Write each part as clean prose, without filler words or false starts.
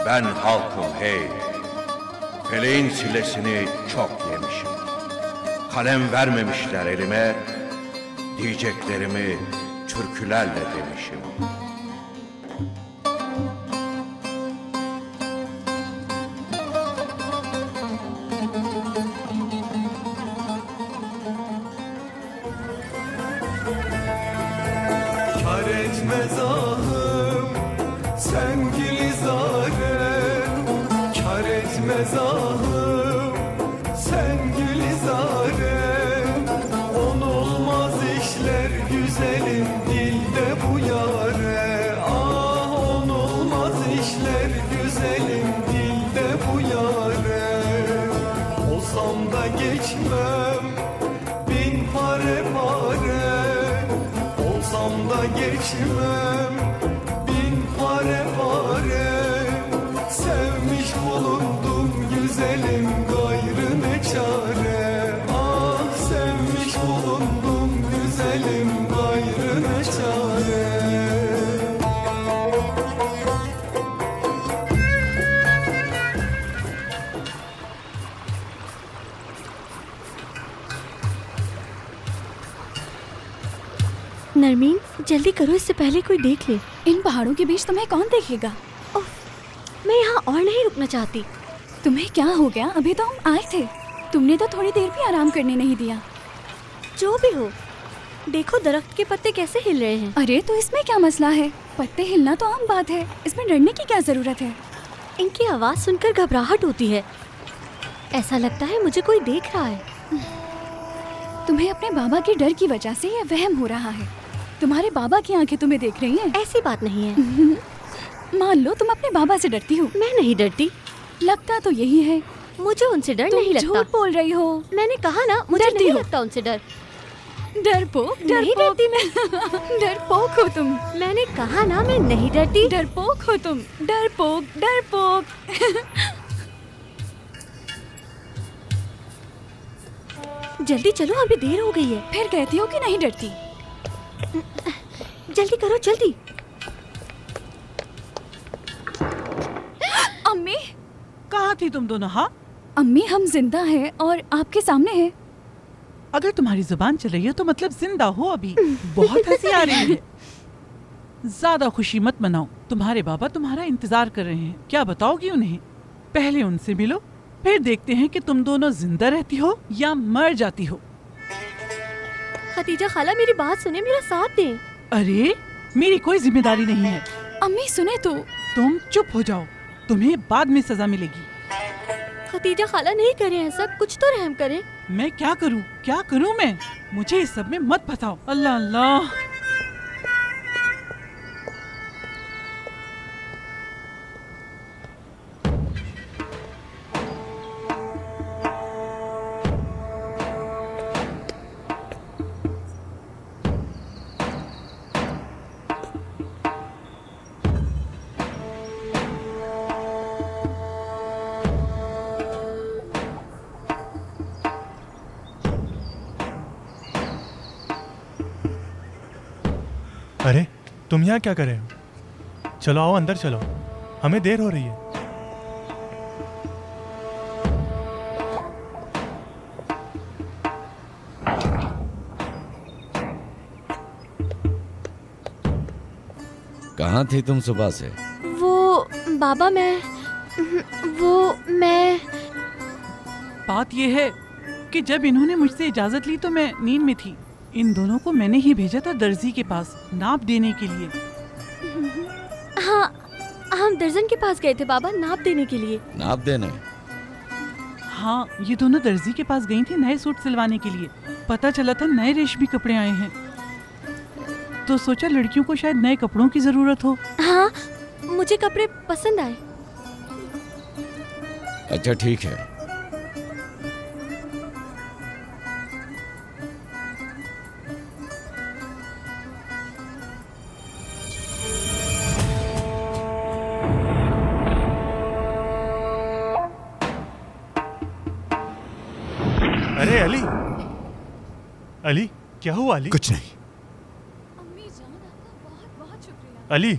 Ben halkım hey, feleğin çilesini çok yemişim. Kalem vermemişler elime, diyeceklerimi türkülerle demişim. Kar etmez ahım sen Gülizar'ım, kar etmez ahım sen Gülizar'ım. Olmaz işler güzelim dilde bu yare. Ah olmaz işler güzelim dilde bu yare. Olsam da geçmem bin pare pare, olsam da geçmem bin pare pare. Sevmiş bulundum güzelim gayrı ne çare. Ah sevmiş bulundum güzelim gayrı ne çare. Narmeen जल्दी करो, इससे पहले कोई देख ले। इन पहाड़ों के बीच तुम्हें कौन देखेगा? मैं यहाँ और नहीं रुकना चाहती। तुम्हें क्या हो गया? अभी तो हम आए थे, तुमने तो थोड़ी देर भी आराम करने नहीं दिया। जो भी हो, देखो दरख्त के पत्ते कैसे हिल रहे हैं। अरे तो इसमें क्या मसला है? पत्ते हिलना तो आम बात है, इसमें डरने की क्या जरूरत है? इनकी आवाज सुनकर घबराहट होती है, ऐसा लगता है मुझे कोई देख रहा है। तुम्हें अपने बाबा के डर की वजह से यह वहम हो रहा है। तुम्हारे बाबा की आंखें तुम्हें देख रही हैं। ऐसी बात नहीं है। मान लो तुम अपने बाबा से डरती हो। मैं नहीं डरती। लगता तो यही है। मुझे उनसे डर नहीं लगता। झूठ बोल रही हो। मैंने कहा ना, मुझे नहीं लगता उनसे डर। डरपोक, नहीं डरती मैं। डरपोक हो तुम। मैंने कहा ना मैं नहीं डरती। डरपोक हो तुम, डरपोक डरपोक। जल्दी चलो, अभी देर हो गई है। फिर कहती हो कि नहीं डरती। जल्दी करो जल्दी। अम्मी कहाँ थी तुम दोनों? हाँ अम्मी, हम जिंदा हैं और आपके सामने हैं। अगर तुम्हारी जुबान चल रही है तो मतलब जिंदा हो अभी। बहुत हंसी आ रही है। ज्यादा खुशी मत मनाओ, तुम्हारे बाबा तुम्हारा इंतजार कर रहे हैं। क्या बताओगी उन्हें? पहले उनसे मिलो, फिर देखते हैं कि तुम दोनों जिंदा रहती हो या मर जाती हो। खतीजा खाला मेरी बात सुने, मेरा साथ दें। अरे मेरी कोई जिम्मेदारी नहीं है। अम्मी सुने तो। तुम चुप हो जाओ, तुम्हें बाद में सजा मिलेगी। खतीजा खाला नहीं करें ऐसा, कुछ तो रहम करें। मैं क्या करूं मैं? मुझे इस सब में मत फंसाओ। अल्लाह अल्लाह। अरे तुम यहाँ क्या कर रहे हो? चलो आओ अंदर चलो, हमें देर हो रही है। कहाँ थी तुम सुबह से? वो बाबा मैं बात यह है कि जब इन्होंने मुझसे इजाजत ली तो मैं नींद में थी। इन दोनों को मैंने ही भेजा था दर्जी के पास नाप देने के लिए। हाँ, हम दर्जन के पास गए थे बाबा, नाप देने के लिए। नाप देने? हाँ, ये दोनों दर्जी के पास गई थी नए सूट सिलवाने के लिए। पता चला था नए रेशमी कपड़े आए हैं, तो सोचा लड़कियों को शायद नए कपड़ों की जरूरत हो। हाँ, मुझे कपड़े पसंद आए। अच्छा ठीक है। अरे अली, अली क्या हुआ अली? कुछ नहीं। अम्मी जान, आपका बहुत बहुत शुक्रिया। अली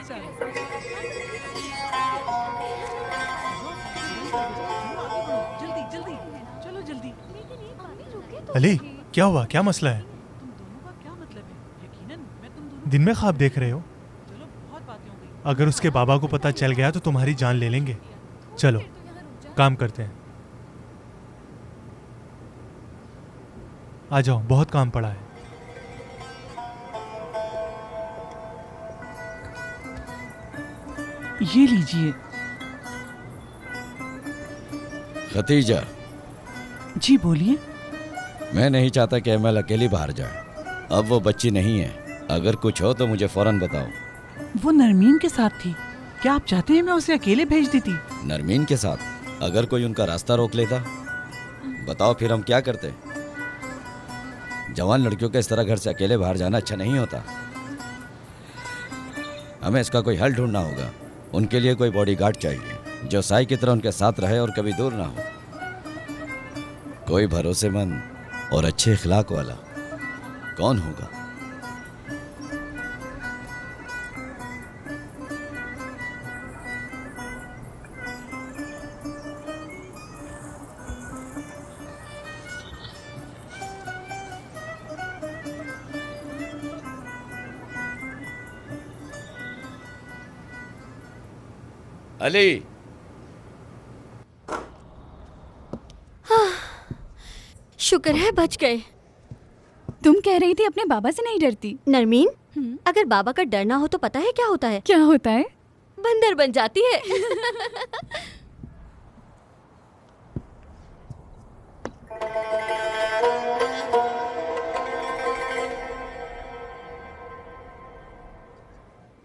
जल्दी जल्दी चलो जल्दी। अली, क्या हुआ? क्या मसला है? तुम दोनों का क्या मतलब है? यकीनन मैं तुम दोनों दिन में ख्वाब देख रहे हो? चलो बहुत बातें हो गई। अगर उसके बाबा को पता चल गया तो तुम्हारी जान ले लेंगे। चलो काम करते हैं। आ जाओ, बहुत काम पड़ा है। ये लीजिए। खतीजा, जी बोलिए। मैं नहीं चाहता कि एमएल अकेली बाहर जाए। अब वो बच्ची नहीं है। अगर कुछ हो तो मुझे फौरन बताओ। वो नरमीन के साथ थी। क्या आप चाहते हैं मैं उसे अकेले भेज देती? नरमीन के साथ? अगर कोई उनका रास्ता रोक लेता? बताओ फिर हम क्या करते? जवान लड़कियों के इस तरह घर से अकेले बाहर जाना अच्छा नहीं होता। हमें इसका कोई हल ढूंढना होगा। उनके लिए कोई बॉडीगार्ड चाहिए जो साई की तरह उनके साथ रहे और कभी दूर ना हो। कोई भरोसेमंद और अच्छे इखलाक वाला। कौन होगा? अली, शुक्र है बच गए। तुम कह रही थी अपने बाबा से नहीं डरती। नरमीन, अगर बाबा का डरना हो तो पता है क्या होता है? क्या होता है? बंदर बन जाती है।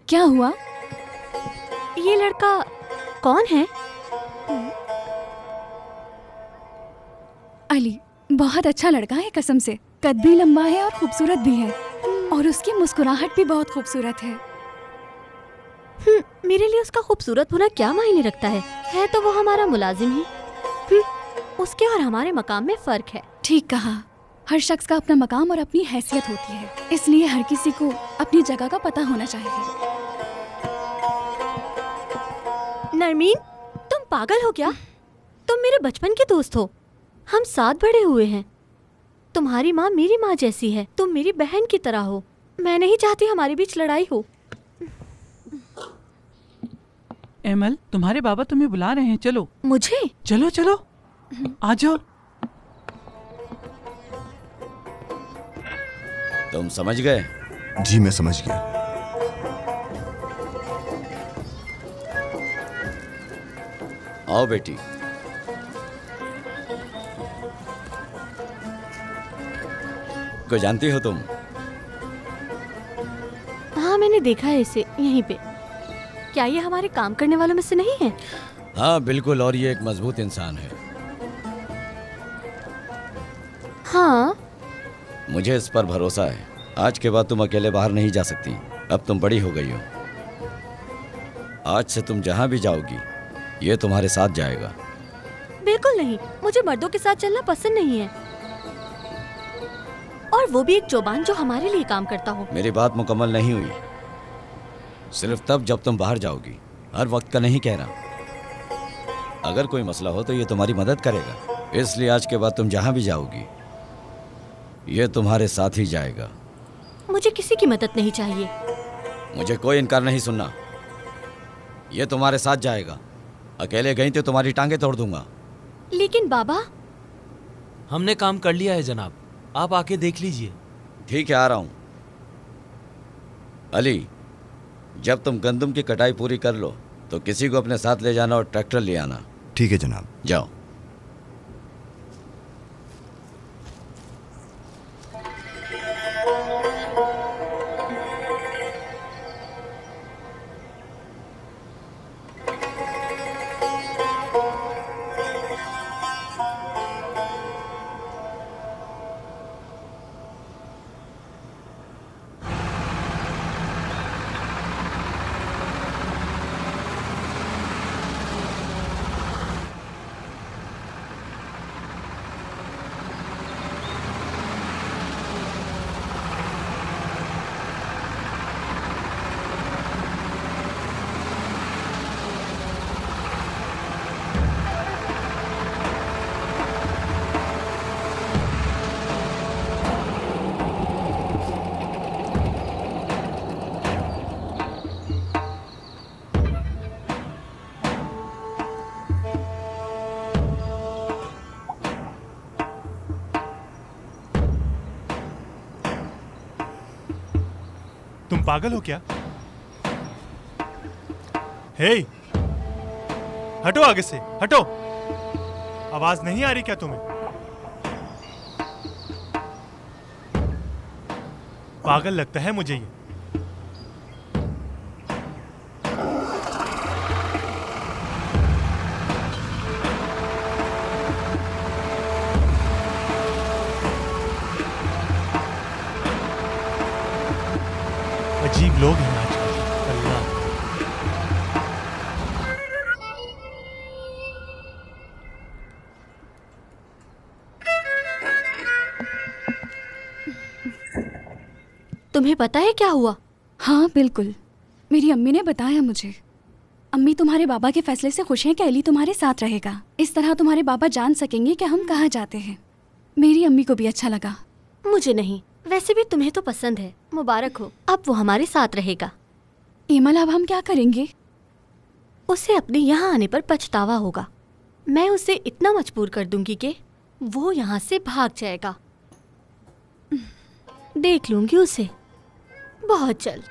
क्या हुआ? ये लड़का कौन है? अली बहुत अच्छा लड़का है कसम से। कद भी लंबा है और खूबसूरत भी है। और उसकी मुस्कुराहट भी बहुत खूबसूरत है। मेरे लिए उसका खूबसूरत होना क्या मायने रखता है तो वो हमारा मुलाजिम ही। उसके और हमारे मकाम में फर्क है। ठीक कहा। हर शख्स का अपना मकाम और अपनी हैसियत होती है, इसलिए हर किसी को अपनी जगह का पता होना चाहिए। नरमीन, तुम पागल हो क्या? तुम मेरे बचपन के दोस्त हो। हम साथ बड़े हुए हैं। तुम्हारी माँ मेरी माँ जैसी है। तुम मेरी बहन की तरह हो। मैं नहीं चाहती हमारे बीच लड़ाई हो। एमल, तुम्हारे बाबा तुम्हें बुला रहे हैं। चलो। मुझे? चलो चलो, आ जाओ। तुम समझ गए? जी मैं समझ गया। आओ बेटी। को जानती हो तुम? हाँ, मैंने देखा है इसे यहीं पे। क्या ये हमारे काम करने वालों में से नहीं है? हाँ बिल्कुल, और ये एक मजबूत इंसान है। हाँ, मुझे इस पर भरोसा है। आज के बाद तुम अकेले बाहर नहीं जा सकती। अब तुम बड़ी हो गई हो। आज से तुम जहाँ भी जाओगी ये तुम्हारे साथ जाएगा। बिल्कुल नहीं। मुझे मर्दों के साथ चलना पसंद नहीं है, और वो भी एक जोबान जो हमारे लिए काम करता हो। मेरी बात मुकम्मल नहीं हुई। सिर्फ तब जब तुम बाहर जाओगी। हर वक्त का नहीं कह रहा। अगर कोई मसला हो तो ये तुम्हारी मदद करेगा। इसलिए आज के बाद तुम जहाँ भी जाओगी ये तुम्हारे साथ ही जाएगा। मुझे किसी की मदद नहीं चाहिए। मुझे कोई इनकार नहीं सुनना। ये तुम्हारे साथ जाएगा। अकेले गई तो तुम्हारी टांगे तोड़ दूंगा। लेकिन बाबा। हमने काम कर लिया है जनाब, आप आके देख लीजिए। ठीक है, आ रहा हूं। अली, जब तुम गंदम की कटाई पूरी कर लो तो किसी को अपने साथ ले जाना और ट्रैक्टर ले आना। ठीक है जनाब। जाओ। तुम पागल हो क्या? हे, हटो आगे से, हटो। आवाज नहीं आ रही क्या तुम्हें? पागल लगता है मुझे ये। अजीब लोग हैं आजकल। अल्लाह। तुम्हें पता है क्या हुआ? हाँ बिल्कुल, मेरी अम्मी ने बताया मुझे। अम्मी तुम्हारे बाबा के फैसले से खुश हैं कि अली तुम्हारे साथ रहेगा। इस तरह तुम्हारे बाबा जान सकेंगे कि हम कहाँ जाते हैं। मेरी अम्मी को भी अच्छा लगा। मुझे नहीं, वैसे भी तुम्हें तो पसंद है। मुबारक हो, अब वो हमारे साथ रहेगा। एमल, अब हम क्या करेंगे? उसे अपने यहाँ आने पर पछतावा होगा। मैं उसे इतना मजबूर कर दूंगी कि वो यहाँ से भाग जाएगा। देख लूंगी उसे बहुत जल्द।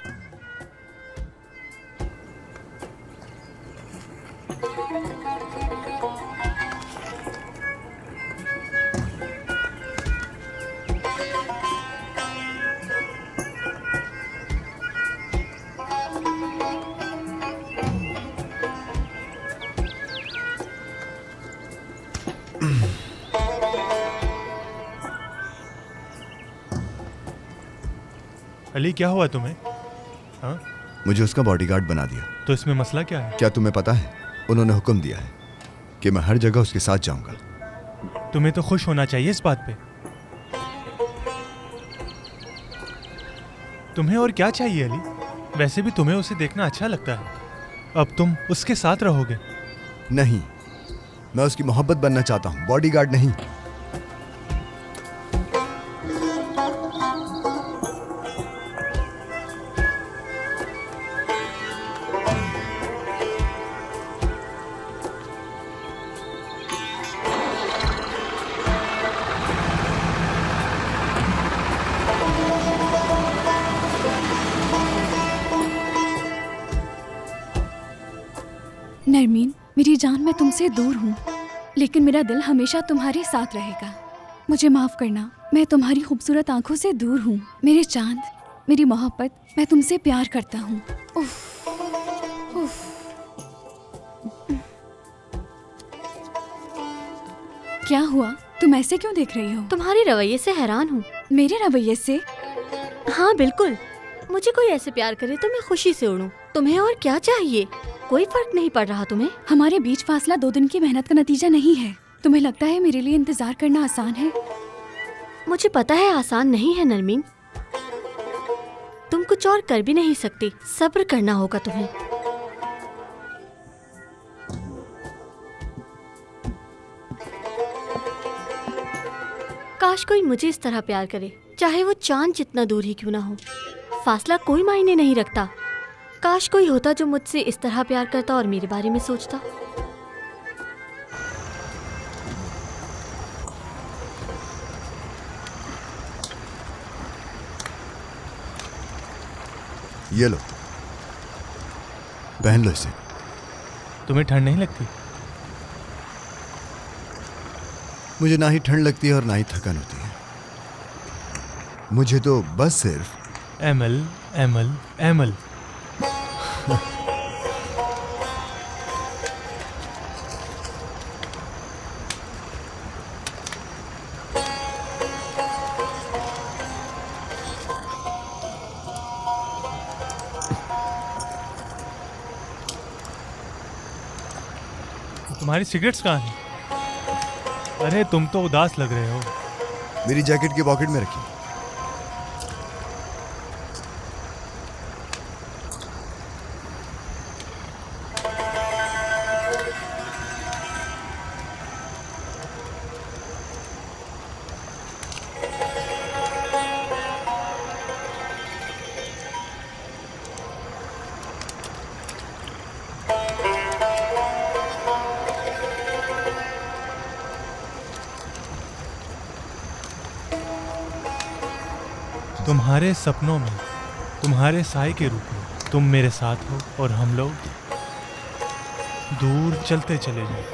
अली, क्या हुआ तुम्हें? हाँ? मुझे उसका बॉडीगार्ड बना दिया। तो इसमें मसला क्या है? क्या तुम्हें पता है, उन्होंने हुक्म दिया है कि मैं हर जगह उसके साथ जाऊंगा। तुम्हें तो खुश होना चाहिए इस बात पे। तुम्हें और क्या चाहिए अली? वैसे भी तुम्हें उसे देखना अच्छा लगता है। अब तुम उसके साथ रहोगे? नहीं, मैं उसकी मोहब्बत बनना चाहता हूँ, बॉडीगार्ड नहीं। नरमीन, मेरी जान, मैं तुमसे दूर हूँ, लेकिन मेरा दिल हमेशा तुम्हारे साथ रहेगा। मुझे माफ करना, मैं तुम्हारी खूबसूरत आंखों से दूर हूँ। मेरे चांद, मेरी मोहब्बत, मैं तुमसे प्यार करता हूँ। उफ, उफ। क्या हुआ? तुम ऐसे क्यों देख रही हो? तुम्हारे रवैये से हैरान हूँ। मेरे रवैये से? हाँ बिल्कुल। मुझे कोई ऐसे प्यार करे तो मैं खुशी से उड़ूं। तुम्हें और क्या चाहिए? कोई फर्क नहीं पड़ रहा तुम्हें? हमारे बीच फासला 2 दिन की मेहनत का नतीजा नहीं है। तुम्हें लगता है मेरे लिए इंतजार करना आसान है? मुझे पता है आसान नहीं है नरमीन। तुम कुछ और कर भी नहीं सकती, सब्र करना होगा तुम्हें। काश कोई मुझे इस तरह प्यार करे, चाहे वो चांद जितना दूर ही क्यों ना हो। फासला कोई मायने नहीं रखता। काश कोई होता जो मुझसे इस तरह प्यार करता और मेरे बारे में सोचता। ये लो, पहन लो इसे। तुम्हें ठंड नहीं लगती? मुझे ना ही ठंड लगती है और ना ही थकान होती है। मुझे तो बस सिर्फ एमल एमल एमल। तुम्हारी सिगरेट्स कहाँ हैं? अरे तुम तो उदास लग रहे हो। मेरी जैकेट के पॉकेट में रखी। तुम्हारे सपनों में तुम्हारे साए के रूप में तुम मेरे साथ हो और हम लोग दूर चलते चले जाएं।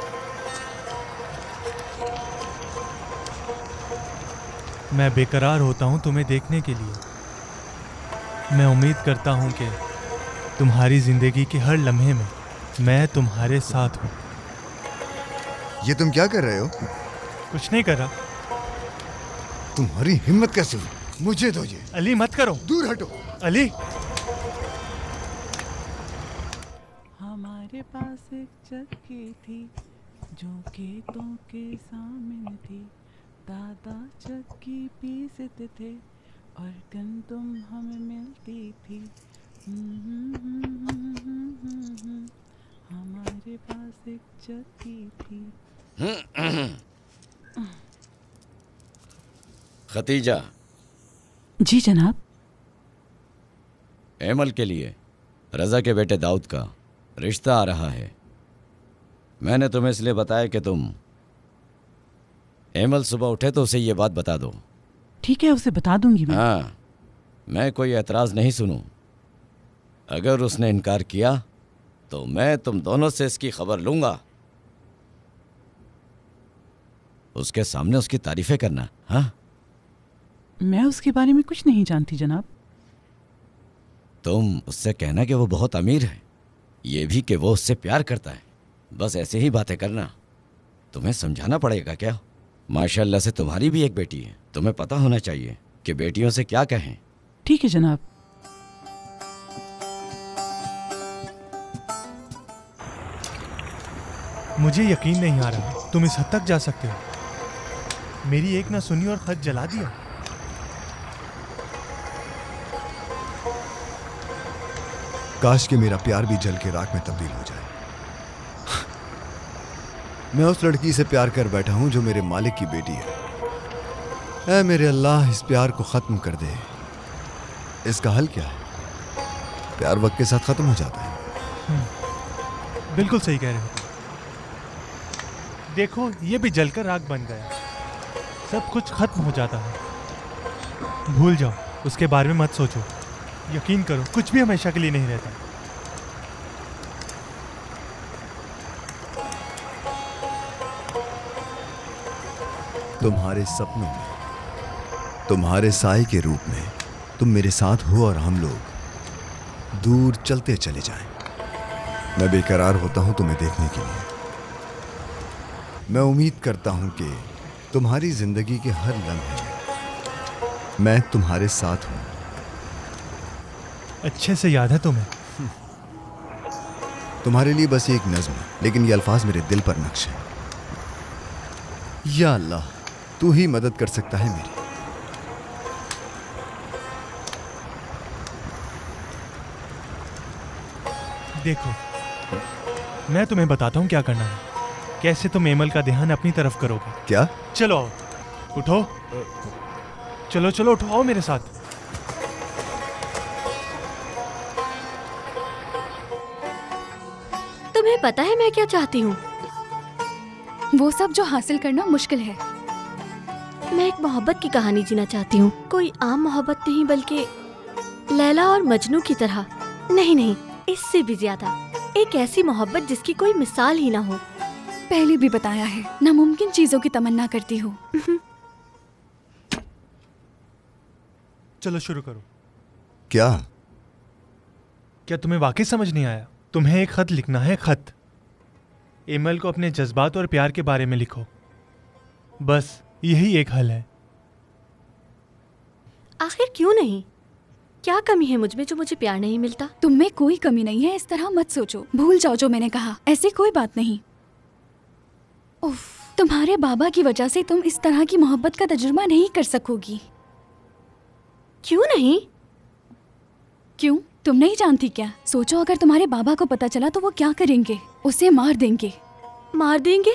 मैं बेकरार होता हूं तुम्हें देखने के लिए। मैं उम्मीद करता हूं कि तुम्हारी जिंदगी के हर लम्हे में मैं तुम्हारे साथ हूं। ये तुम क्या कर रहे हो? कुछ नहीं कर रहा। तुम्हारी हिम्मत कैसे हुई? मुझे दो ये। अली मत करो, दूर हटो। अली। हमारे पास एक चक्की थी जो खेतों के सामने थी। दादा चक्की पीसते थे और गंदम हमें मिलती थी। हमारे पास एक चक्की थी। खतीजा। जी जनाब। एमल के लिए रजा के बेटे दाऊद का रिश्ता आ रहा है। मैंने तुम्हें इसलिए बताया कि तुम एमल सुबह उठे तो उसे ये बात बता दो। ठीक है, उसे बता दूंगी मैं। हाँ, मैं कोई एतराज़ नहीं सुनूं। अगर उसने इनकार किया तो मैं तुम दोनों से इसकी खबर लूंगा। उसके सामने उसकी तारीफें करना। हाँ, मैं उसके बारे में कुछ नहीं जानती जनाब। तुम उससे कहना कि वो बहुत अमीर है, ये भी कि वो उससे प्यार करता है। बस ऐसे ही बातें करना। तुम्हें समझाना पड़ेगा क्या? माशाल्लाह से तुम्हारी भी एक बेटी है, तुम्हें पता होना चाहिए कि बेटियों से क्या कहें। ठीक है जनाब। मुझे यकीन नहीं आ रहा तुम इस हद तक जा सकते हो। मेरी एक ना सुनी और खत जला दिया। काश कि मेरा प्यार भी जल के राख में तब्दील हो जाए। मैं उस लड़की से प्यार कर बैठा हूं जो मेरे मालिक की बेटी है। ऐ मेरे अल्लाह, इस प्यार को खत्म कर दे। इसका हल क्या है? प्यार वक्त के साथ खत्म हो जाता है। बिल्कुल सही कह रहे हो। देखो, ये भी जलकर राख बन गया। सब कुछ खत्म हो जाता है। भूल जाओ, उसके बारे में मत सोचो। यकीन करो, कुछ भी हमेशा के लिए नहीं रहता। तुम्हारे सपनों में, तुम्हारे साए के रूप में तुम मेरे साथ हो और हम लोग दूर चलते चले जाएं। मैं बेकरार होता हूं तुम्हें देखने के लिए। मैं उम्मीद करता हूं कि तुम्हारी जिंदगी के हर लम्हे में मैं तुम्हारे साथ हूं। अच्छे से याद है तुम्हें? तुम्हारे लिए बस एक नज्म है, लेकिन ये अल्फाज मेरे दिल पर नक्श है। या अल्लाह, तू ही मदद कर सकता है मेरी। देखो, मैं तुम्हें बताता हूँ क्या करना है। कैसे तुम एमल का ध्यान अपनी तरफ करोगे। क्या? चलो आओ, उठो। चलो चलो उठो, आओ मेरे साथ। तुम्हें पता है मैं क्या चाहती हूँ? वो सब जो हासिल करना मुश्किल है। मैं एक मोहब्बत की कहानी जीना चाहती हूँ। कोई आम मोहब्बत नहीं, बल्कि लैला और मजनू की तरह। नहीं, इससे भी ज्यादा। एक ऐसी मोहब्बत जिसकी कोई मिसाल ही ना हो। पहले भी बताया है, नामुमकिन चीजों की तमन्ना करती हूँ। चलो शुरू करो। क्या? क्या तुम्हें वाकई समझ नहीं आया? तुम्हें एक खत लिखना है। खत एमल को अपने जज्बात और प्यार के बारे में लिखो। बस यही एक हल है। आखिर क्यों नहीं? क्या कमी है मुझमें जो मुझे प्यार नहीं मिलता? तुम में कोई कमी नहीं है, इस तरह मत सोचो। भूल जाओ जो मैंने कहा। ऐसी कोई बात नहीं। उफ, तुम्हारे बाबा की वजह से तुम इस तरह की मोहब्बत का तजुर्बा नहीं कर सकोगी। क्यों नहीं? क्यों? तुम नहीं जानती क्या? सोचो, अगर तुम्हारे बाबा को पता चला तो वो क्या करेंगे? उसे मार देंगे। मार देंगे?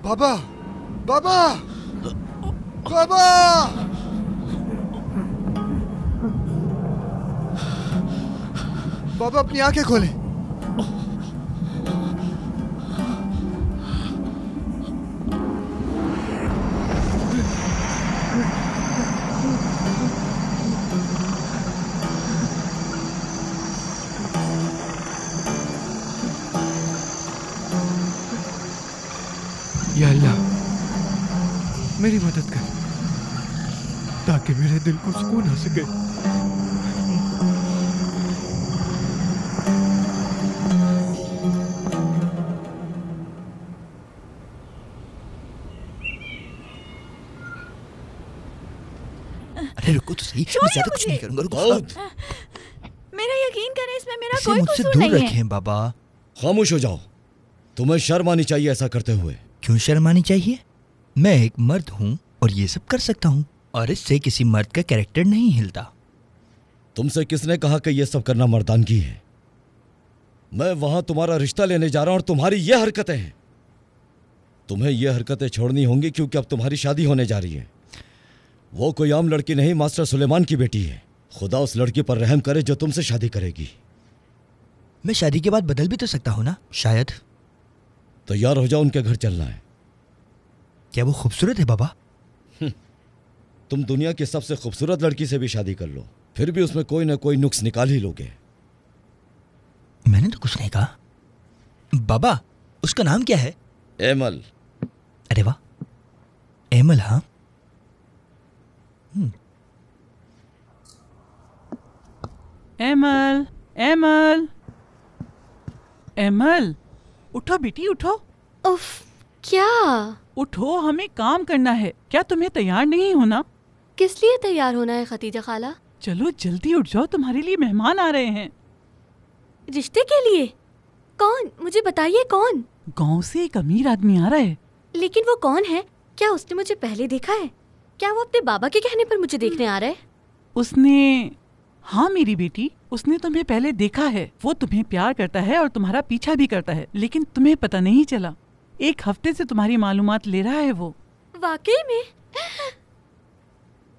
बाबा, बाबा, बाबा! बाबा अपनी आंखें खोलें। या अल्लाह, मेरी मदद कर ताकि मेरे दिल को सुकून आ सके। अरे रुको तो सही, मैं ज्यादा कुछ नहीं करूंगा। रुको। मेरा यकीन करें, इसमें मेरा इसे कोई मुझसे कसूर दूर नहीं है। रखें बाबा। खामोश हो जाओ। तुम्हें शर्म आनी चाहिए ऐसा करते हुए। क्यों शर्म आनी चाहिए? मैं एक मर्द हूँ और ये सब कर सकता हूँ, और इससे किसी मर्द का कैरेक्टर नहीं हिलता। तुमसे किसने कहा कि ये सब करना मर्दानगी है? मैं वहां तुम्हारा रिश्ता लेने जा रहा हूं और तुम्हारी ये हरकतें हैं। तुम्हें ये हरकतें छोड़नी होंगी क्योंकि अब तुम्हारी शादी होने जा रही है। वो कोई आम लड़की नहीं, मास्टर सुलेमान की बेटी है। खुदा उस लड़की पर रहम करे जो तुमसे शादी करेगी। मैं शादी के बाद बदल भी तो सकता हूँ ना, शायद। तैयार हो जाओ, उनके घर चलना है। क्या वो खूबसूरत है बाबा? तुम दुनिया की सबसे खूबसूरत लड़की से भी शादी कर लो, फिर भी उसमें कोई ना कोई नुक्स निकाल ही लोगे। मैंने तो कुछ नहीं कहा। बाबा, उसका नाम क्या है? एमल। अरे वाह, एमल। हाँ, एमल, एमल, एमल, उठो बेटी, उठो। उफ, क्या? उठो, हमें काम करना है। क्या तुम्हें तैयार नहीं होना? किस लिए तैयार होना है खतीजा खाला? चलो जल्दी उठ जाओ, तुम्हारे लिए मेहमान आ रहे हैं। रिश्ते के लिए? कौन? मुझे बताइए कौन? गांव से एक अमीर आदमी आ रहा है। लेकिन वो कौन है? क्या उसने मुझे पहले देखा है? क्या वो अपने बाबा के कहने पर मुझे देखने आ रहा है? उसने, हाँ मेरी बेटी, उसने तुम्हें पहले देखा है। वो तुम्हें प्यार करता है और तुम्हारा पीछा भी करता है, लेकिन तुम्हें पता नहीं चला। 1 हफ्ते से तुम्हारी मालूमात ले रहा है वो। वाकई में?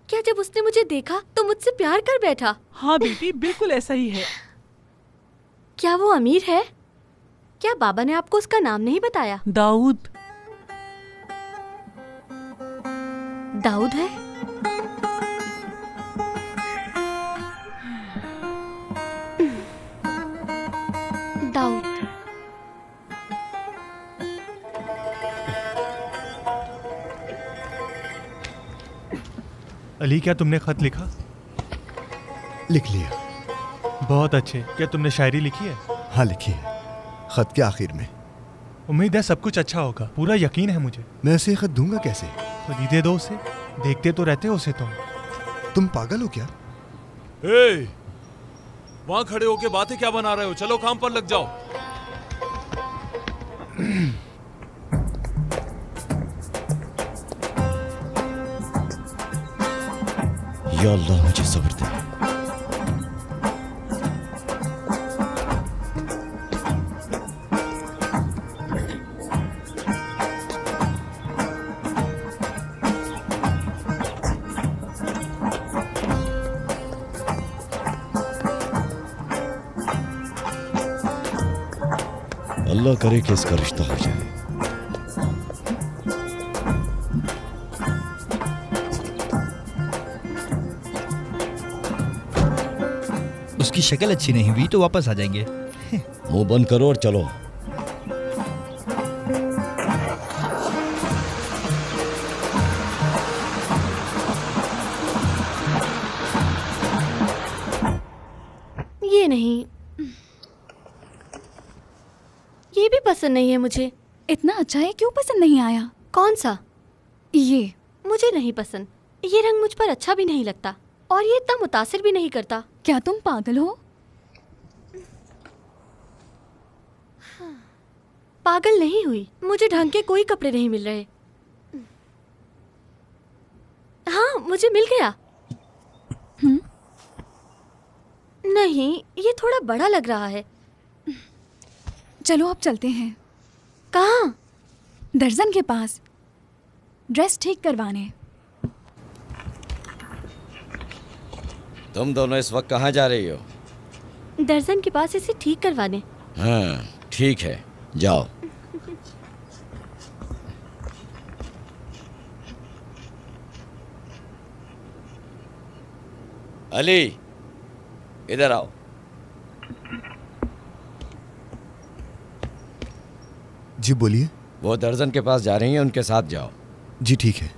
क्या जब उसने मुझे देखा तो मुझसे प्यार कर बैठा? हाँ बेटी, बिल्कुल ऐसा ही है। क्या वो अमीर है? क्या बाबा ने आपको उसका नाम नहीं बताया? दाऊद। दाऊद है? दाऊद। अली, क्या तुमने खत लिखा? लिख लिया। बहुत अच्छे। क्या तुमने शायरी लिखी है? हाँ लिखी है, खत के आखिर में। उम्मीद है सब कुछ अच्छा होगा, पूरा यकीन है मुझे। मैं ऐसे खत दूंगा कैसे? खरीदे दो उसे, देखते तो रहते हो उसे। तुम पागल हो क्या? वहां खड़े होके बातें क्या बना रहे हो? चलो काम पर लग जाओ। या अल्लाह, मुझे सब्र दे। अल्लाह करे कि इसका रिश्ता हो जाए। उसकी शक्ल अच्छी नहीं हुई तो वापस आ जाएंगे। मुंह बंद करो और चलो। ये नहीं, ये भी पसंद नहीं है मुझे। इतना अच्छा है, क्यों पसंद नहीं आया? कौन सा? ये मुझे नहीं पसंद। ये रंग मुझ पर अच्छा भी नहीं लगता और ये इतना मुतासिर भी नहीं करता। क्या तुम पागल हो? पागल नहीं हुई, मुझे ढंग के कोई कपड़े नहीं मिल रहे। हाँ, मुझे मिल गया। नहीं, ये थोड़ा बड़ा लग रहा है। चलो अब चलते हैं। कहाँ? दर्जन के पास ड्रेस ठीक करवाने। तुम दोनों इस वक्त कहाँ जा रही हो? दर्जन के पास इसे ठीक करवाने। हाँ ठीक है, जाओ। अली, इधर आओ। जी बोलिए। वो दर्जन के पास जा रही हैं, उनके साथ जाओ। जी ठीक है।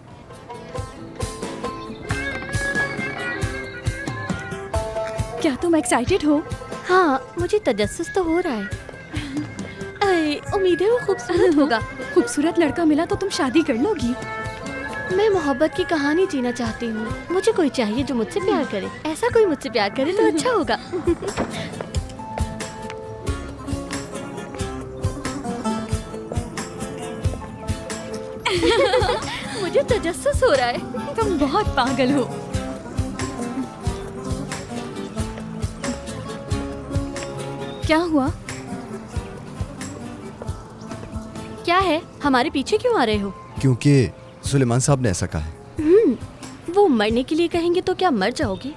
क्या तुम एक्साइटेड हो? हाँ, मुझे तजस्सुस तो हो रहा है। अरे, उम्मीद है वो खूबसूरत होगा। खूबसूरत लड़का मिला तो तुम शादी कर लोगी? मैं मोहब्बत की कहानी जीना चाहती हूँ। मुझे कोई चाहिए जो मुझसे प्यार करे। ऐसा कोई मुझसे प्यार करे तो अच्छा होगा। मुझे तजस्सुस हो रहा है। तुम बहुत पागल हो। क्या हुआ? क्या है? हमारे पीछे क्यों आ रहे हो? क्योंकि सुलेमान साहब ने ऐसा कहा है। वो मरने के लिए कहेंगे तो क्या मर जाओगे?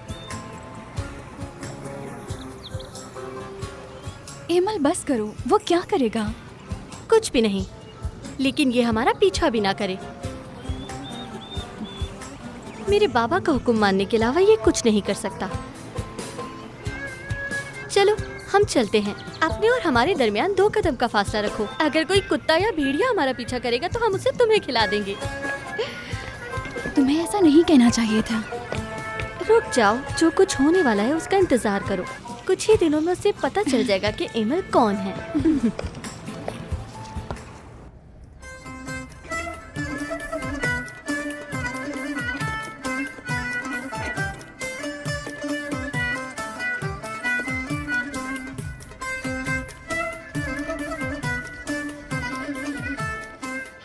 एमल बस करो, वो क्या करेगा? कुछ भी नहीं, लेकिन ये हमारा पीछा भी ना करे। मेरे बाबा का हुक्म मानने के अलावा ये कुछ नहीं कर सकता। चलो हम चलते हैं। अपने और हमारे दरमियान 2 कदम का फासला रखो। अगर कोई कुत्ता या भेड़िया हमारा पीछा करेगा तो हम उसे तुम्हें खिला देंगे। तुम्हें ऐसा नहीं कहना चाहिए था। रुक जाओ, जो कुछ होने वाला है उसका इंतजार करो। कुछ ही दिनों में उसे पता चल जाएगा कि एमल कौन है।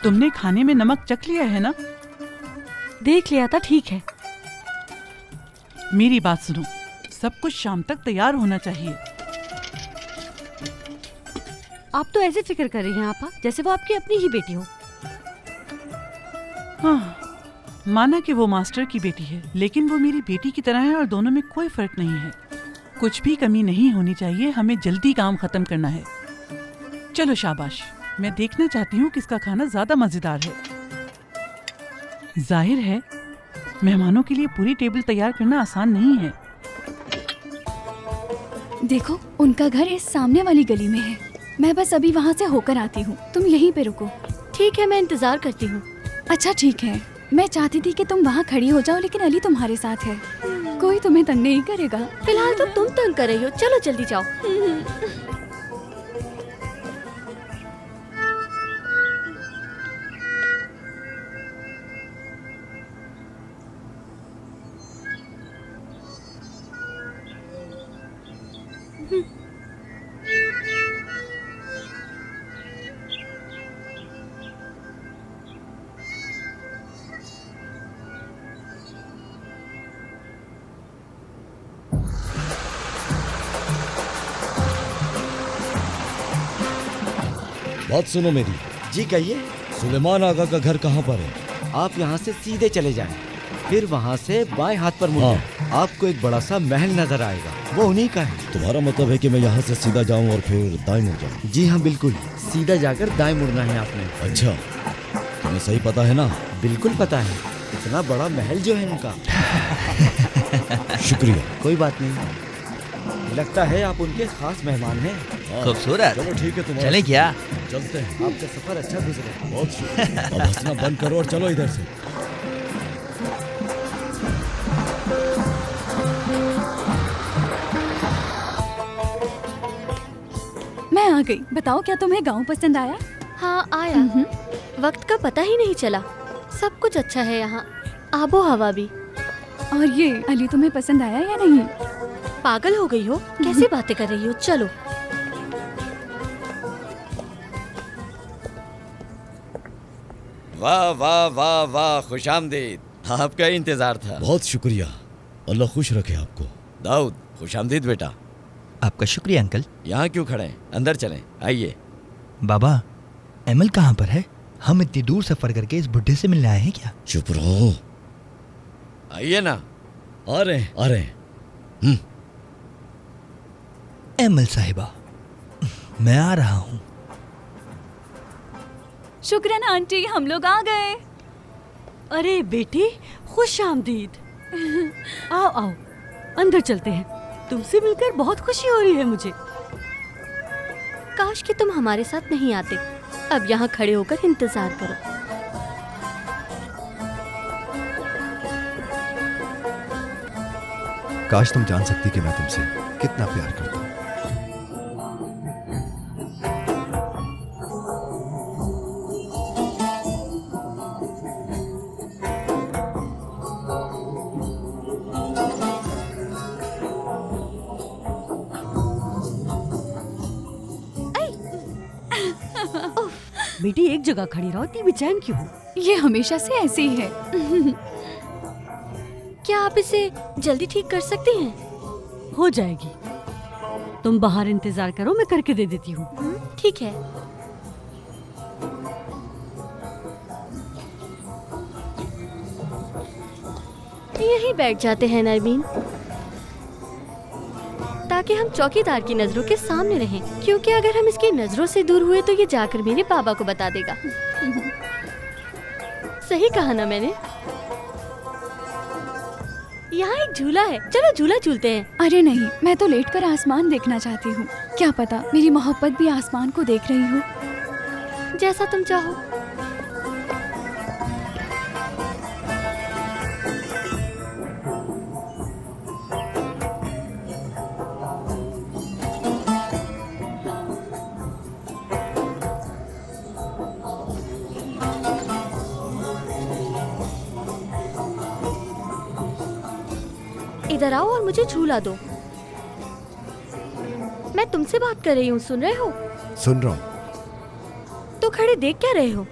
तुमने खाने में नमक चख लिया है ना? देख लिया था, ठीक है। मेरी बात सुनो, सब कुछ शाम तक तैयार होना चाहिए। आप तो ऐसे फिक्र कर रही हैं आपा, जैसे वो आपकी अपनी ही बेटी हो। हाँ, माना कि वो मास्टर की बेटी है, लेकिन वो मेरी बेटी की तरह है और दोनों में कोई फर्क नहीं है। कुछ भी कमी नहीं होनी चाहिए। हमें जल्दी काम खत्म करना है। चलो शाबाश। मैं देखना चाहती हूँ किसका खाना ज्यादा मजेदार है। जाहिर है मेहमानों के लिए पूरी टेबल तैयार करना आसान नहीं है। देखो, उनका घर इस सामने वाली गली में है। मैं बस अभी वहाँ से होकर आती हूँ। तुम यहीं पे रुको। ठीक है, मैं इंतजार करती हूँ। अच्छा ठीक है। मैं चाहती थी कि तुम वहाँ खड़ी हो जाओ, लेकिन अली तुम्हारे साथ है। कोई तुम्हें तंग नहीं करेगा। फिलहाल तो तुम तंग कर रही हो। चलो जल्दी जाओ। बात सुनो मेरी। जी कहिए। सुलेमान आगा का घर कहाँ पर है? आप यहाँ से सीधे चले जाएं, फिर वहाँ से बाएं हाथ पर मुड़ें। आपको एक बड़ा सा महल नजर आएगा, वो उन्हीं का है। तुम्हारा मतलब है कि मैं यहाँ से सीधा जाऊँ और फिर दाएं मुड़ जाऊँ? जी हाँ बिल्कुल, सीधा जाकर दाएं मुड़ना है आपने। अच्छा, तुम्हें सही पता है ना? बिल्कुल पता है, इतना बड़ा महल जो है उनका। शुक्रिया। कोई बात नहीं, लगता है आप उनके खास मेहमान हैं। खूबसूरत। चलो ठीक है, तुम्हारा चले क्या? चलते हैं। आपका सफर अच्छा गुजरे। बहुत शुक्रिया। अब हंसना बंद करो और चलो इधर से। मैं आ गई। बताओ, क्या तुम्हें गाँव पसंद आया? हाँ आया। वक्त का पता ही नहीं चला। सब कुछ अच्छा है यहाँ, आबो हवा भी। और ये अली तुम्हें पसंद आया या नहीं? पागल हो गई हो? कैसी बातें कर रही हो? चलो। वाह वाह वाह वाह, खुशामदीद। आपका ही इंतजार था। बहुत शुक्रिया। अल्लाह खुश रखे आपको। दाऊद, खुशामदीद बेटा। आपका शुक्रिया अंकल। यहाँ क्यों खड़े हैं? अंदर चलें, आइए। बाबा, एमल कहाँ पर है? हम इतनी दूर सफर करके इस बुढ़े से मिलने आए हैं क्या? चुप रहो, आइए ना। आ रहे हैं, आ रहे हैं। एमल साहिबा, मैं आ रहा हूँ। शुक्रान आंटी, हम लोग आ गए। अरे बेटी, खुश आमदीद। आओ आओ, अंदर चलते हैं। तुमसे मिलकर बहुत खुशी हो रही है मुझे। काश कि तुम हमारे साथ नहीं आते। अब यहाँ खड़े होकर इंतजार करो। काश तुम जान सकती कि मैं तुमसे कितना प्यार करता हूँ। बेटी एक जगह खड़ी रहो, इतनी बेचैन क्यों? ये हमेशा से ऐसे ही है। क्या आप इसे जल्दी ठीक कर सकती हैं? हो जाएगी, तुम बाहर इंतजार करो, मैं करके दे देती हूँ। ठीक है। यहीं बैठ जाते हैं नरमीन, ताकि हम चौकीदार की नजरों के सामने रहें, क्योंकि अगर हम इसकी नजरों से दूर हुए तो ये जाकर मेरे बाबा को बता देगा। सही कहा ना मैंने? यहाँ एक झूला है, चलो झूला झूलते हैं। अरे नहीं, मैं तो लेटकर आसमान देखना चाहती हूँ। क्या पता मेरी मोहब्बत भी आसमान को देख रही हो। जैसा तुम चाहो। इधर आओ और मुझे झूला दो। मैं तुमसे बात कर रही हूँ, सुन रहे हो? सुन रहा हूँ। तो खड़े देख क्या रहे हो?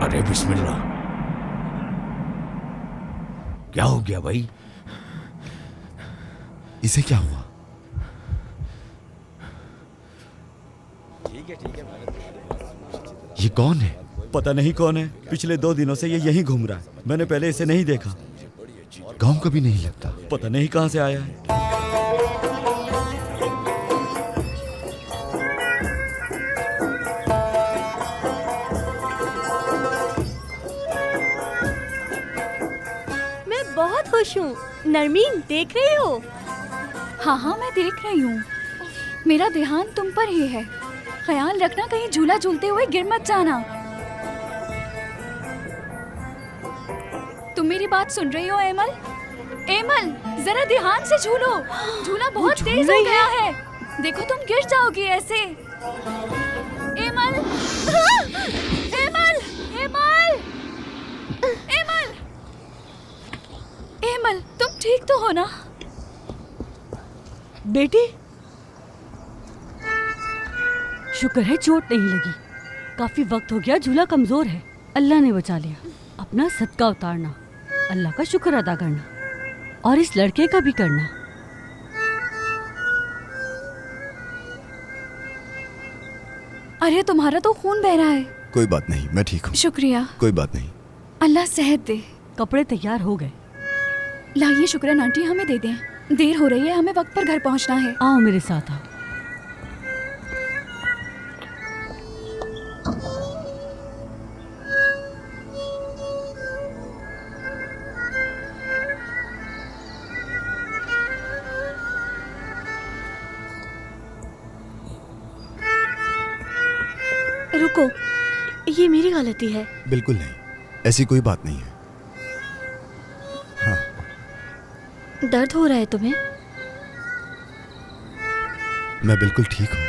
अरे बिस्मिल्लाह, क्या हो गया भाई? इसे क्या हुआ? ये कौन है? पता नहीं कौन है, पिछले 2 दिनों से ये यहीं घूम रहा है। मैंने पहले इसे नहीं देखा। गांव का भी नहीं लगता। पता नहीं कहां से आया है। मैं बहुत खुश हूँ। नरमीन, देख रही हो? हाँ हाँ, मैं देख रही हूँ। मेरा ध्यान तुम पर ही है। ख्याल रखना कहीं झूला झूलते हुए गिर मत जाना। तुम मेरी बात सुन रही हो एमल? एमल, जरा ध्यान से झूलो। झूला बहुत तेज हो गया है। देखो तुम गिर जाओगी ऐसे। Emil, Emil, Emil, Emil, Emil, तुम ठीक तो हो ना? बेटी, शुक्र है चोट नहीं लगी। काफी वक्त हो गया, झूला कमजोर है। अल्लाह ने बचा लिया। अपना सदका उतारना, अल्लाह का शुक्र अदा करना, और इस लड़के का भी करना। अरे तुम्हारा तो खून बह रहा है। कोई बात नहीं, मैं ठीक हूँ। शुक्रिया। कोई बात नहीं। अल्लाह सेहत दे। कपड़े तैयार हो गए। लाइए शुक्रान आंटी, हमें दे दें। देर हो रही है, हमें वक्त पर घर पहुंचना है। आओ मेरे साथ आओ। रुको, ये मेरी गलती है। बिल्कुल नहीं, ऐसी कोई बात नहीं है। दर्द हो रहा है तुम्हें? मैं बिल्कुल ठीक हूँ।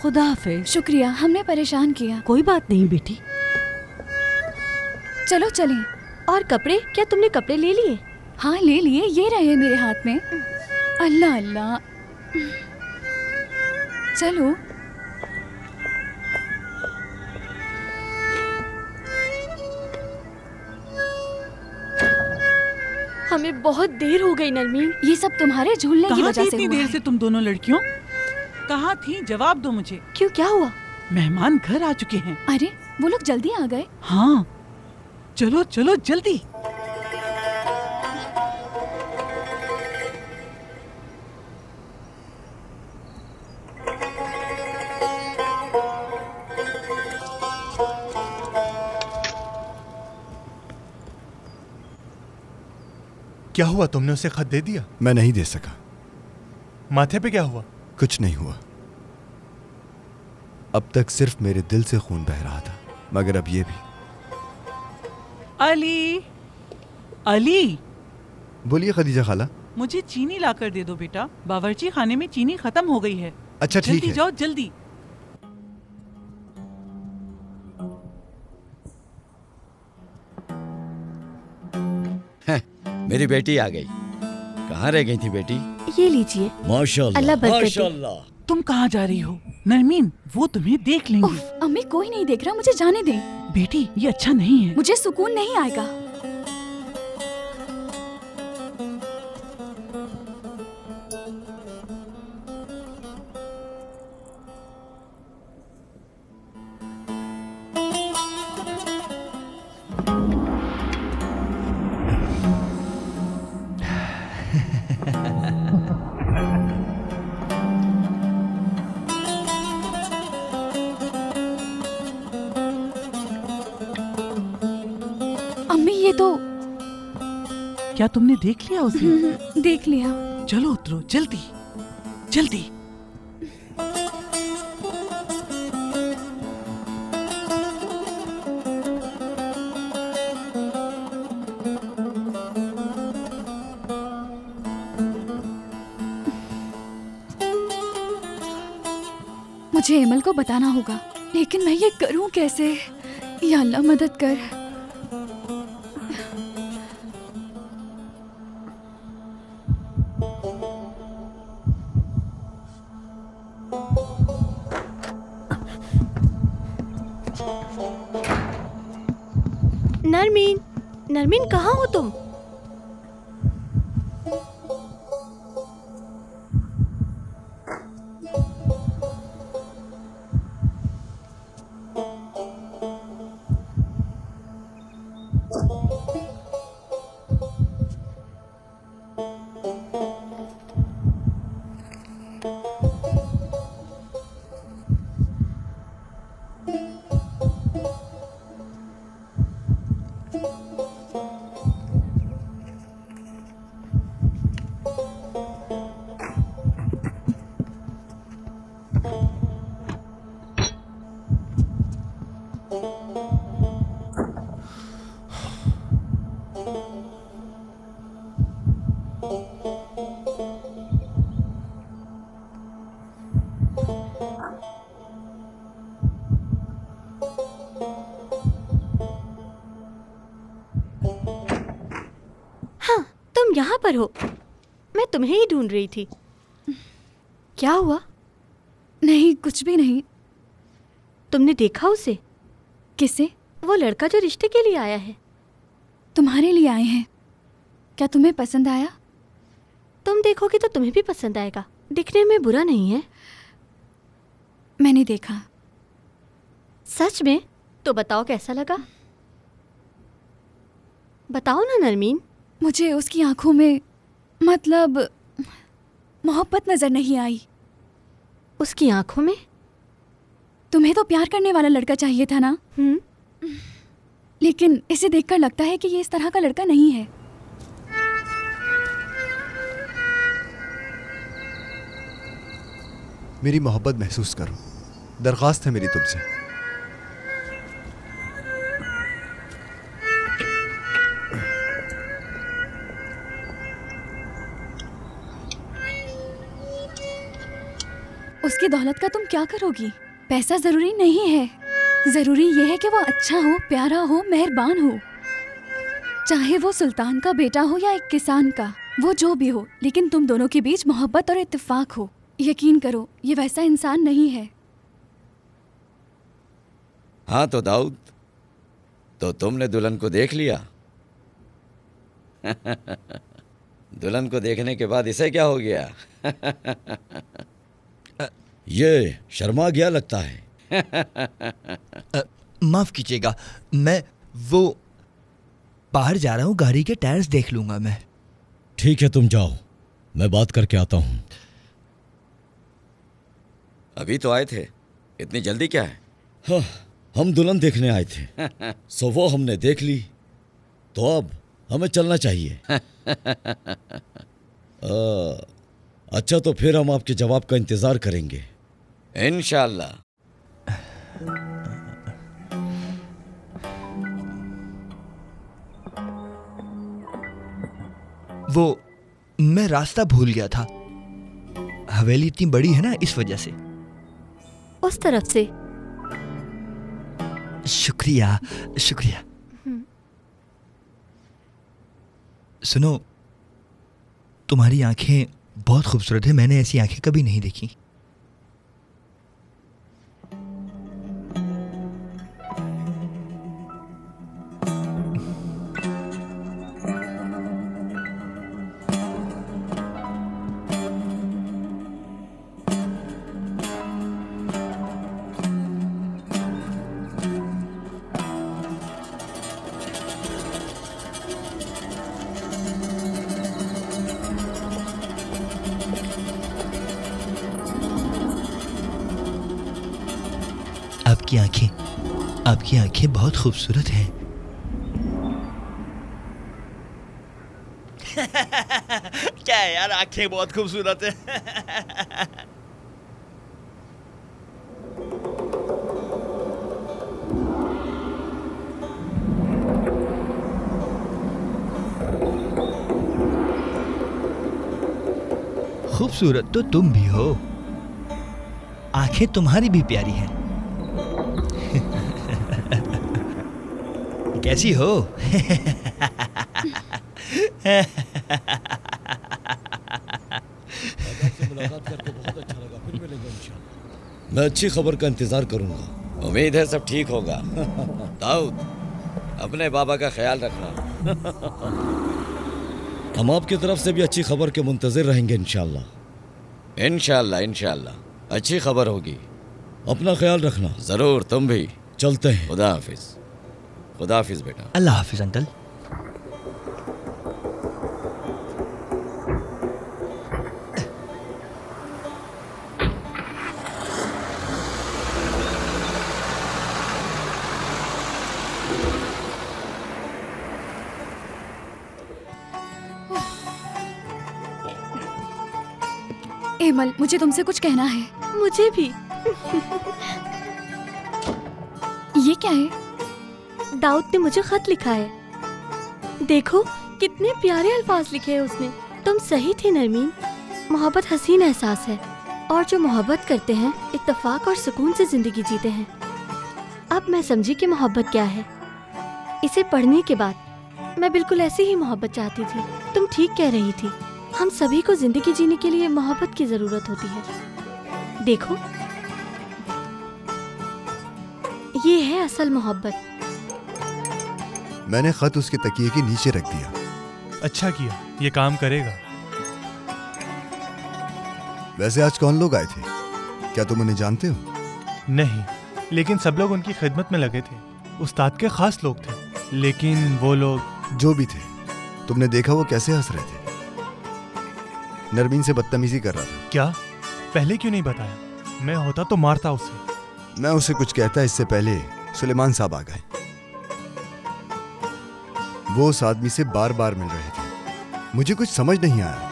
खुदा हाफिज। शुक्रिया, हमने परेशान किया। कोई बात नहीं बेटी। चलो चलें। और कपड़े, क्या तुमने कपड़े ले लिए? हाँ ले लिए, ये रहे मेरे हाथ में। अल्लाह अल्लाह, चलो। हमें बहुत देर हो गई नरमीन। ये सब तुम्हारे झूलने की वजह से इतनी हुआ देर है। से तुम दोनों लड़कियों कहाँ थी? जवाब दो मुझे। क्यों, क्या हुआ? मेहमान घर आ चुके हैं। अरे वो लोग जल्दी आ गए। हाँ, चलो चलो जल्दी। क्या हुआ, तुमने उसे खत दे दिया? मैं नहीं दे सका। माथे पे क्या हुआ? कुछ नहीं हुआ। अब तक सिर्फ मेरे दिल से खून बह रहा था, मगर अब ये भी। अली, अली। बोलिए खदीजा खाला। मुझे चीनी लाकर दे दो बेटा, बावर्ची खाने में चीनी खत्म हो गई है। अच्छा ठीक है। जल्दी जाओ जल्दी। मेरी बेटी आ गई। कहाँ रह गई थी बेटी? ये लीजिए। माशाल्लाह, अल्लाह बरकत दे। माशाल्लाह। तुम कहाँ जा रही हो? नरमीन, वो तुम्हें देख लेंगे। अम्मी कोई नहीं देख रहा, मुझे जाने दें। बेटी ये अच्छा नहीं है। मुझे सुकून नहीं आएगा। अम्मी ये तो। क्या तुमने देख लिया उसे? देख लिया। चलो उतरो जल्दी जल्दी। मुझे एमल को बताना होगा, लेकिन मैं ये करूं कैसे? या अल्लाह मदद कर। नरमीन, नरमीन कहाँ हो तुम? तुम यहाँ पर हो? मैं तुम्हें ही ढूंढ रही थी। क्या हुआ? नहीं, कुछ भी नहीं। तुमने देखा उसे? किसे? वो लड़का जो रिश्ते के लिए आया है। तुम्हारे लिए आए हैं। क्या तुम्हें पसंद आया? तुम देखोगे तो तुम्हें भी पसंद आएगा। दिखने में बुरा नहीं है। मैंने देखा। सच में? तो बताओ कैसा लगा? बताओ ना नरमीन। मुझे उसकी आंखों में मतलब मोहब्बत नजर नहीं आई। उसकी आंखों में? तुम्हें तो प्यार करने वाला लड़का चाहिए था ना? लेकिन इसे देखकर लगता है कि ये इस तरह का लड़का नहीं है। मेरी मोहब्बत महसूस करो। दरख्वास्त है मेरी तुमसे। उसकी दौलत का तुम क्या करोगी? पैसा जरूरी नहीं है, जरूरी यह है कि वो अच्छा हो, प्यारा हो, मेहरबान हो। चाहे वो सुल्तान का बेटा हो या एक किसान का, वो जो भी हो, लेकिन तुम दोनों के बीच मोहब्बत और इत्तेफाक हो। यकीन करो, ये वैसा इंसान नहीं है। हाँ तो दाऊद, तो तुमने दुल्हन को देख लिया? दुल्हन को देखने के बाद इसे क्या हो गया? ये शर्मा गया लगता है। माफ कीजिएगा, मैं वो बाहर जा रहा हूँ, गाड़ी के टायर्स देख लूंगा मैं। ठीक है, तुम जाओ, मैं बात करके आता हूँ। अभी तो आए थे, इतनी जल्दी क्या है? हाँ, हम दुल्हन देखने आए थे। सो वो हमने देख ली, तो अब हमें चलना चाहिए। अच्छा, तो फिर हम आपके जवाब का इंतजार करेंगे, इंशाअल्लाह। वो मैं रास्ता भूल गया था। हवेली इतनी बड़ी है ना, इस वजह से। उस तरफ से। शुक्रिया शुक्रिया। सुनो, तुम्हारी आंखें बहुत खूबसूरत है, मैंने ऐसी आंखें कभी नहीं देखी। आपकी आंखें बहुत खूबसूरत हैं। क्या है यार, आंखें बहुत खूबसूरत है। खूबसूरत तो तुम भी हो, आंखें तुम्हारी भी प्यारी हैं। कैसी हो? मैं अच्छी खबर का इंतजार करूंगा, उम्मीद है सब ठीक होगा। दाऊद, अपने बाबा का ख्याल रखना। हम आपकी तरफ से भी अच्छी खबर के मुंतजिर रहेंगे, इंशाअल्लाह। इंशाअल्लाह इंशाअल्लाह अच्छी खबर होगी। अपना ख्याल रखना। जरूर, तुम भी। चलते हैं। खुदा हाफिज। खुदा हाफिज बेटा। अल्लाह हाफिज अंकल। एमल, मुझे तुमसे कुछ कहना है। मुझे भी। ये क्या है? दाऊद ने मुझे खत लिखा है। देखो कितने प्यारे अल्फाज लिखे हैं उसने। तुम सही थी नरमीन, मोहब्बत हसीन एहसास है और जो मोहब्बत करते हैं इत्तेफाक और सुकून से जिंदगी जीते हैं। अब मैं समझी कि मोहब्बत क्या है। इसे पढ़ने के बाद मैं बिल्कुल ऐसी ही मोहब्बत चाहती थी। तुम ठीक कह रही थी, हम सभी को जिंदगी जीने के लिए मोहब्बत की जरूरत होती है। देखो, ये है असल मोहब्बत। मैंने खत उसके तकिए के नीचे रख दिया। अच्छा किया, ये काम करेगा। वैसे आज कौन लोग आए थे? क्या तुम उन्हें जानते हो? नहीं, लेकिन सब लोग उनकी खिदमत में लगे थे। उस्ताद के खास लोग थे, लेकिन वो लोग जो भी थे, तुमने देखा वो कैसे हंस रहे थे? नरमीन से बदतमीजी कर रहा था। क्या? पहले क्यों नहीं बताया? मैं होता तो मारता उसे। मैं उसे कुछ कहता इससे पहले सुलेमान साहब आ गए। वो उस आदमी से बार बार मिल रहे थे। मुझे कुछ समझ नहीं आया।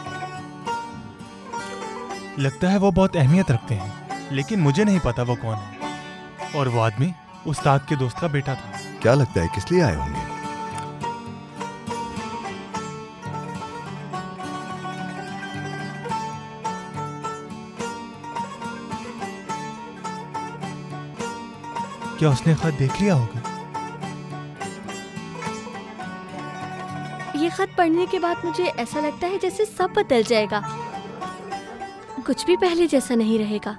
लगता है वो बहुत अहमियत रखते हैं, लेकिन मुझे नहीं पता वो कौन है। और वो आदमी उस्ताद के दोस्त का बेटा था। क्या लगता है किस लिए आए होंगे? क्या उसने खत देख लिया होगा? ये खत पढ़ने के बाद मुझे ऐसा लगता है जैसे सब बदल जाएगा, कुछ भी पहले जैसा नहीं रहेगा।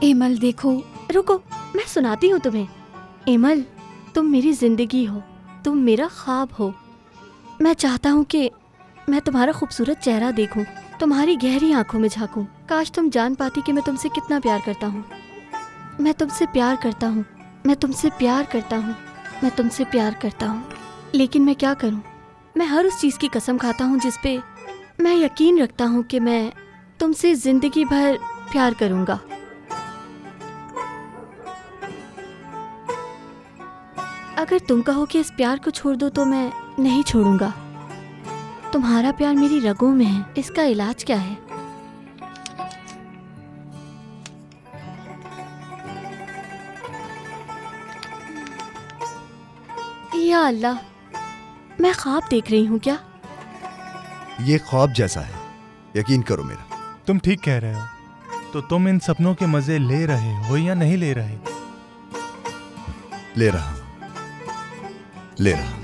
एमल देखो। रुको, मैं सुनाती हूँ तुम्हें। एमल, तुम मेरी जिंदगी हो, तुम मेरा ख्वाब हो। मैं चाहता हूँ कि मैं तुम्हारा खूबसूरत चेहरा देखूं, तुम्हारी गहरी आंखों में झांकूं। काश तुम जान पाती कि मैं तुमसे कितना प्यार करता हूँ। मैं तुमसे प्यार करता हूँ, मैं तुमसे प्यार करता हूँ, मैं तुमसे प्यार करता हूँ। लेकिन मैं क्या करूँ? मैं हर उस चीज़ की कसम खाता हूँ जिस पे मैं यकीन रखता हूँ कि मैं तुमसे जिंदगी भर प्यार करूँगा। अगर तुम कहो कि इस प्यार को छोड़ दो तो मैं नहीं छोड़ूंगा। तुम्हारा प्यार मेरी रगों में है, इसका इलाज क्या है? या अल्लाह, मैं ख्वाब देख रही हूँ क्या? ये ख्वाब जैसा है, यकीन करो मेरा। तुम ठीक कह रहे हो। तो तुम इन सपनों के मजे ले रहे हो या नहीं ले रहे? ले रहा, ले रहा।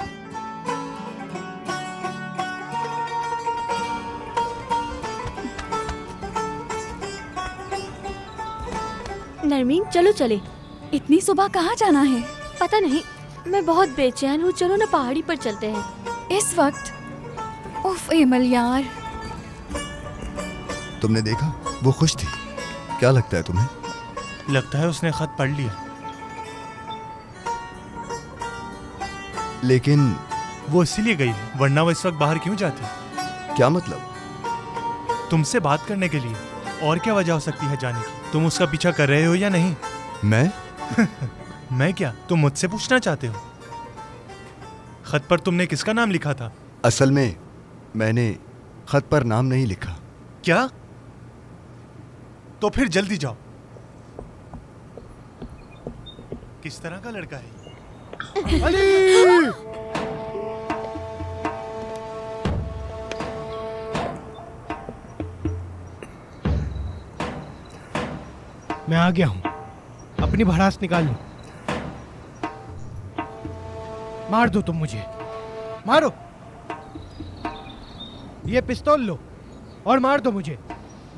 नरमीन, चलो चले। इतनी सुबह कहाँ जाना है? पता नहीं, मैं बहुत बेचैन हूँ। चलो ना, पहाड़ी पर चलते हैं। इस वक्त? उफ एमल यार। तुमने देखा, वो खुश थी। क्या लगता है तुम्हें? लगता है उसने खत पढ़ लिया। लेकिन वो इसीलिए गई है, वरना वो इस वक्त बाहर क्यों जाती? क्या मतलब? तुमसे बात करने के लिए। और क्या वजह हो सकती है जाने की? तुम उसका पीछा कर रहे हो या नहीं? मैं? मैं क्या, तुम मुझसे पूछना चाहते हो? खत पर तुमने किसका नाम लिखा था? असल में मैंने खत पर नाम नहीं लिखा। क्या? तो फिर जल्दी जाओ। किस तरह का लड़का है? अली! मैं आ गया हूं, अपनी भड़ास निकाल लो। मार दो तुम मुझे, मारो। ये पिस्तौल लो और मार दो मुझे।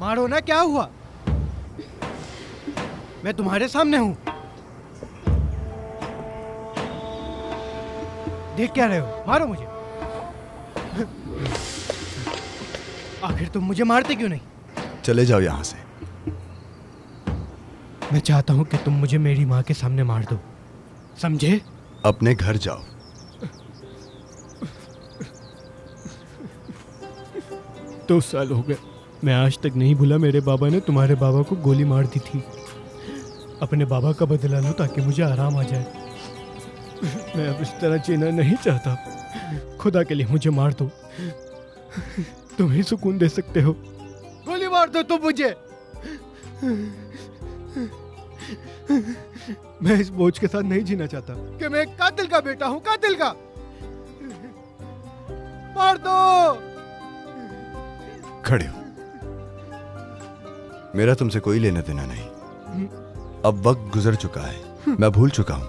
मारो ना, क्या हुआ? मैं तुम्हारे सामने हूं। देख क्या रहे हो? मारो मुझे। आखिर तुम मुझे मारते क्यों नहीं? चले जाओ यहां से। मैं चाहता हूं कि तुम मुझे मेरी माँ के सामने मार दो, समझे? अपने घर जाओ। 2 साल हो गए, मैं आज तक नहीं भूला मेरे बाबा ने तुम्हारे बाबा को गोली मार दी थी। अपने बाबा का बदला लो ताकि मुझे आराम आ जाए। मैं अब इस तरह जीना नहीं चाहता। खुदा के लिए मुझे मार दो, तुम ही सुकून दे सकते हो। गोली मार दो तुम मुझे। मैं इस बोझ के साथ नहीं जीना चाहता कि मैं एक कातिल का बेटा हूं, कातिल का। मार दो। खड़े हो। मेरा तुमसे कोई लेना देना नहीं। अब वक्त गुजर चुका है, मैं भूल चुका हूं।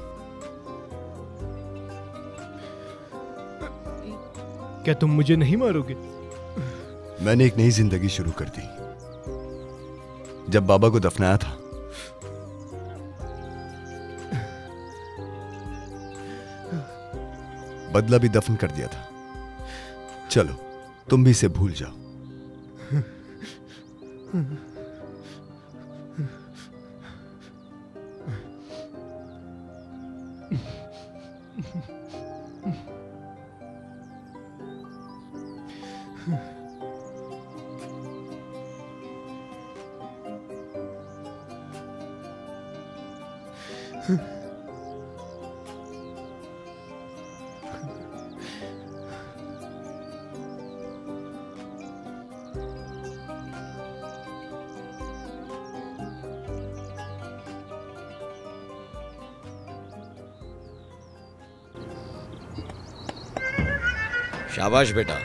क्या तुम मुझे नहीं मारोगे? मैंने एक नई जिंदगी शुरू कर दी। जब बाबा को दफनाया था, बदला भी दफन कर दिया था। चलो, तुम भी इसे भूल जाओ। शाबाश बेटा।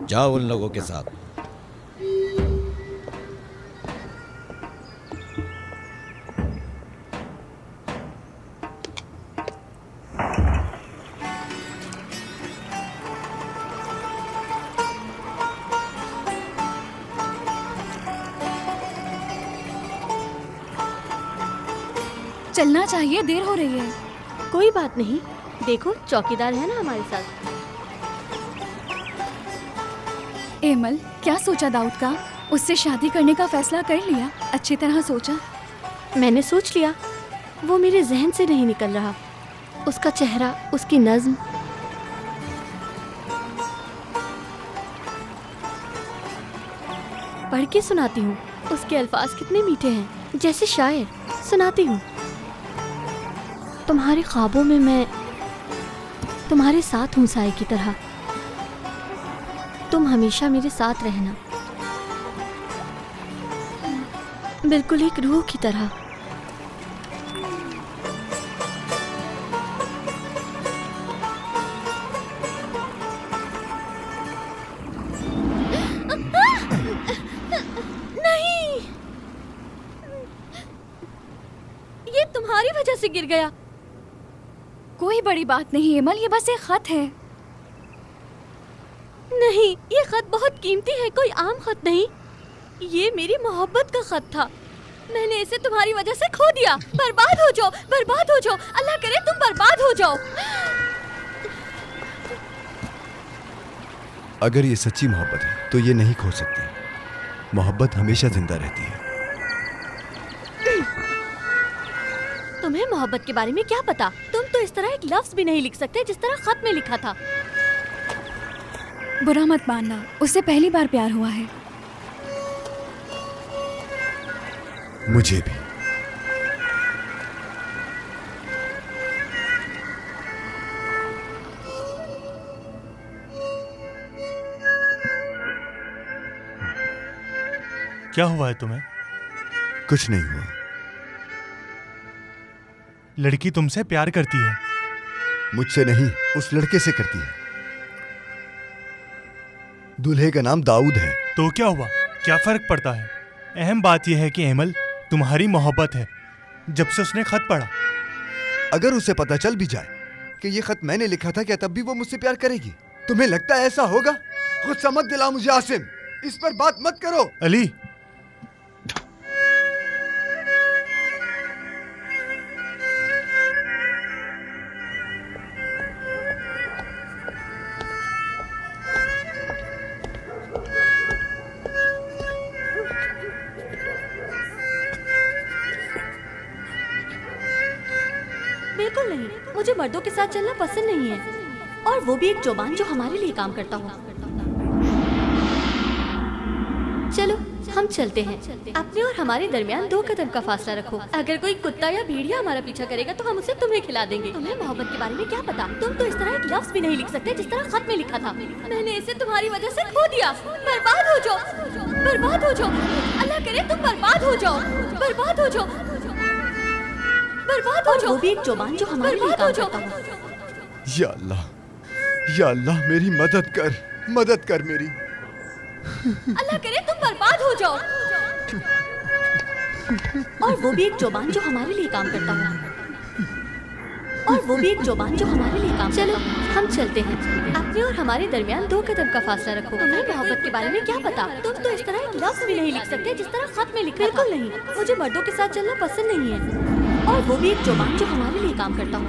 जाओ उन लोगों के साथ। चलना चाहिए, देर हो रही है। कोई बात नहीं, देखो चौकीदार है ना हमारे साथ। एमल, क्या सोचा दाऊद का? उससे शादी करने का फैसला कर लिया? अच्छी तरह सोचा? मैंने सोच लिया, वो मेरे जहन से नहीं निकल रहा। उसका चेहरा, उसकी नज्म। पढ़ के सुनाती हूँ, उसके अल्फाज कितने मीठे हैं, जैसे शायर। सुनाती हूँ। तुम्हारे ख्वाबों में मैं तुम्हारे साथ हूँ साए की तरह। तुम हमेशा मेरे साथ रहना, बिल्कुल एक रूह की तरह। नहीं, ये तुम्हारी वजह से गिर गया। कोई बड़ी बात नहीं एमल, ये बस एक खत है। नहीं, ये खत बहुत कीमती है, कोई आम खत नहीं। ये मेरी मोहब्बत का खत था। मैंने इसे तुम्हारी वजह से खो दिया। बर्बाद हो जाओ, बर्बाद हो जाओ। अल्लाह करे तुम बर्बाद हो जाओ। अगर ये सच्ची मोहब्बत है तो ये नहीं खो सकती। मोहब्बत हमेशा जिंदा रहती है। तुम्हें मोहब्बत के बारे में क्या पता? तुम तो इस तरह एक लफ्ज भी नहीं लिख सकते जिस तरह खत में लिखा था। बुरा मत मानना, उससे पहली बार प्यार हुआ है। मुझे भी। क्या हुआ है तुम्हें? कुछ नहीं हुआ। लड़की तुमसे प्यार करती है। मुझसे नहीं, उस लड़के से करती है। दूल्हे का नाम दाऊद है। तो क्या हुआ? क्या फर्क पड़ता है? अहम बात यह है कि एमल तुम्हारी मोहब्बत है जब से उसने खत पढ़ा। अगर उसे पता चल भी जाए कि ये खत मैंने लिखा था, क्या तब भी वो मुझसे प्यार करेगी? तुम्हें लगता है ऐसा होगा? खुद समझ दिला मुझे आसिम, इस पर बात मत करो। अली, बिल्कुल नहीं, मुझे मर्दों के साथ चलना पसंद नहीं है, और वो भी एक जुबान जो हमारे लिए काम करता हो। चलो हम चलते हैं। अपने और हमारे दरमियान 2 कदम का फासला रखो। अगर कोई कुत्ता या भेड़िया हमारा पीछा करेगा तो हम उसे तुम्हें खिला देंगे। तुम्हें मोहब्बत के बारे में क्या पता? तुम तो इस तरह एक लफ्ज भी नहीं लिख सकते जिस तरह खत में लिखा था। मैंने इसे तुम्हारी वजह से खो दिया। बर्बाद हो जाओ, बर्बाद हो जाओ। अल्लाह करे तुम बर्बाद हो जाओ, बर्बाद हो जाओ, बर्बाद हो जाओ। वो भी एक जुबान जो हमारे लिए काम करता हो। या अल्लाह, या अल्लाह मेरी मदद कर, मदद कर मेरी। अल्लाह करे तुम बर्बाद हो जाओ। और वो भी एक जुबान जो हमारे लिए काम करता हो। और वो भी एक जुबान जो हमारे लिए काम। चलो हम चलते हैं। अपने और हमारे दरमियान 2 कदम का फासला रखो। तुम्हें मोहब्बत के बारे में क्या पता? तुम तो इस तरह एक लफ्ज भी नहीं लिख सकते जिस तरह खत में लिखा था। बिल्कुल नहीं, मुझे मर्दों के साथ चलना पसंद नहीं है, और वो भी एक जुबान जो हमारे लिए काम करता हो।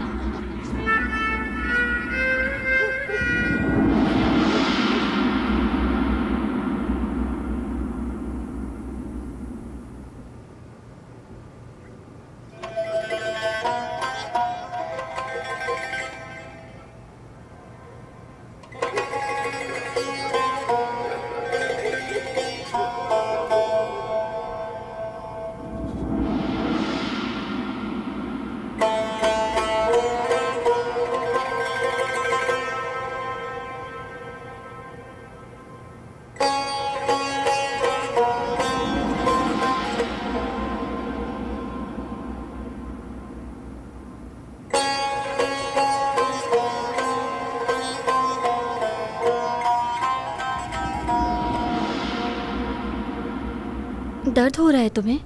दर्द हो रहा है तुम्हें?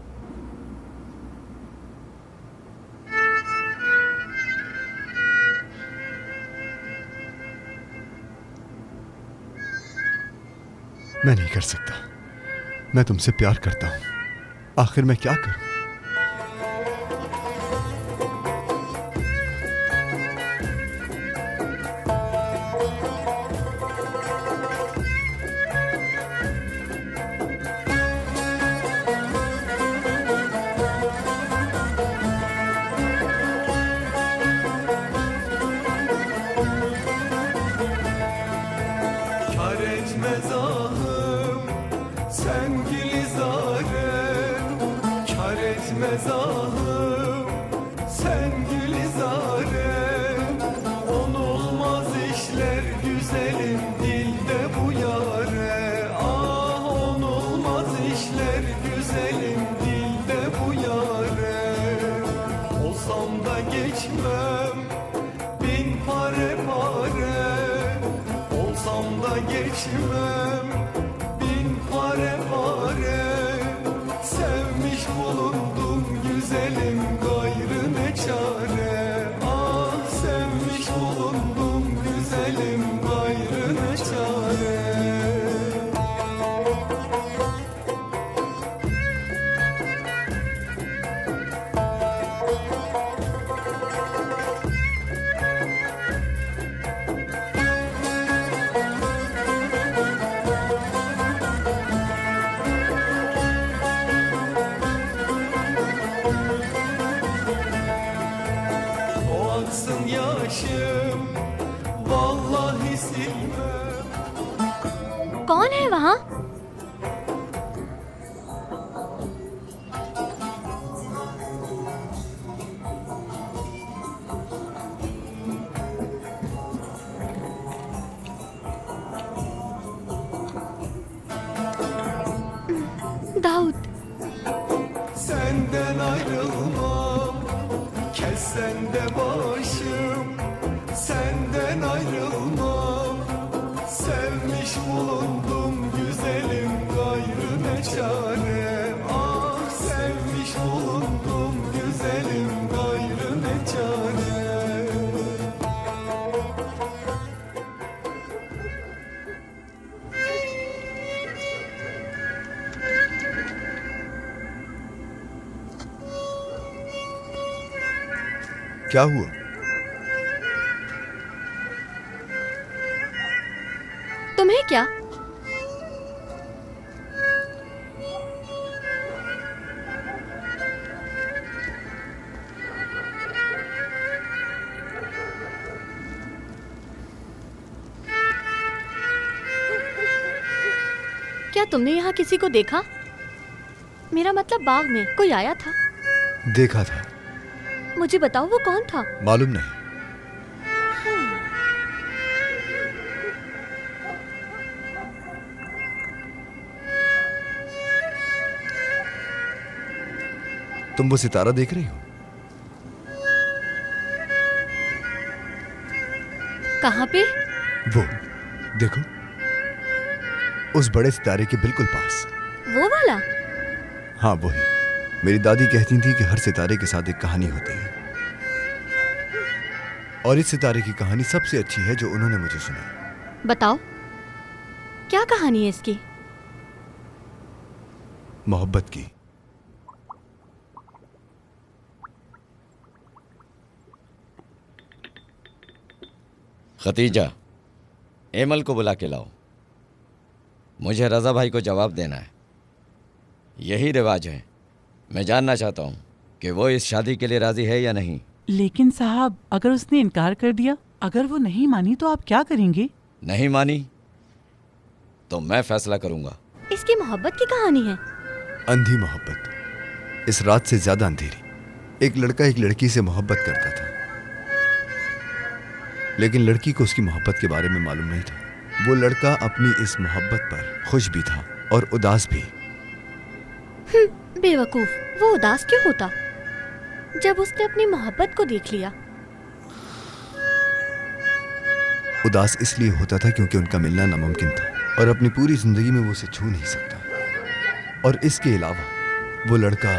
मैं नहीं कर सकता। मैं तुमसे प्यार करता हूं। आखिर मैं क्या करूं? Kar etmez ahım sen gülizarem, kar etmez ahım sen gülizarem. Onulmaz işler güzelim dilde bu yare. Ah onulmaz işler güzelim dilde bu yare. Olsam da geçmem bin pare pare. Olsam da geçmem bin pare pare. Sevmiş bulundum güzelim gayrı ne çare. Ah sevmiş bulundum güzelim gayrı ne çare. O aksın yaşım vallahi silmem. कौन है वहाँ? Dawood. Senden ayrılmam, kessen de başım. Senden ayrılmam, sevmiş bulundum güzelim gayrı ne çare. Ah sevmiş bulundum güzelim gayrı ne çare. क्या हुआ? तुम्हें क्या? क्या तुमने यहाँ किसी को देखा? मेरा मतलब बाग में कोई आया था? देखा था। मुझे बताओ वो कौन था? मालूम नहीं। तुम वो सितारा देख रही हो? कहाँ पे? वो देखो, उस बड़े सितारे के बिल्कुल पास। वो वाला? हाँ वही। मेरी दादी कहती थी कि हर सितारे के साथ एक कहानी होती है, और इस सितारे की कहानी सबसे अच्छी है जो उन्होंने मुझे सुनाई। बताओ, क्या कहानी है इसकी? मोहब्बत की। खतीजा, एमल को बुला के लाओ। मुझे रजा भाई को जवाब देना है। यही रिवाज है। मैं जानना चाहता हूँ कि वो इस शादी के लिए राजी है या नहीं। लेकिन साहब, अगर उसने इनकार कर दिया, अगर वो नहीं मानी तो आप क्या करेंगे? नहीं मानी तो मैं फैसला करूंगा। इसकी मोहब्बत की कहानी है। अंधी मोहब्बत, इस रात से ज्यादा अंधेरी। एक लड़का एक लड़की से मोहब्बत करता था, लेकिन लड़की को उसकी मोहब्बत के बारे में मालूम नहीं था। वो लड़का अपनी इस मोहब्बत पर खुश भी था और उदास भी। बेवकूफ, वो उदास क्यों होता जब उसने अपनी मोहब्बत को देख लिया? उदास इसलिए होता था क्योंकि उनका मिलना नामुमकिन था और अपनी पूरी जिंदगी में वो उसे छू नहीं सकता। और इसके अलावा वो लड़का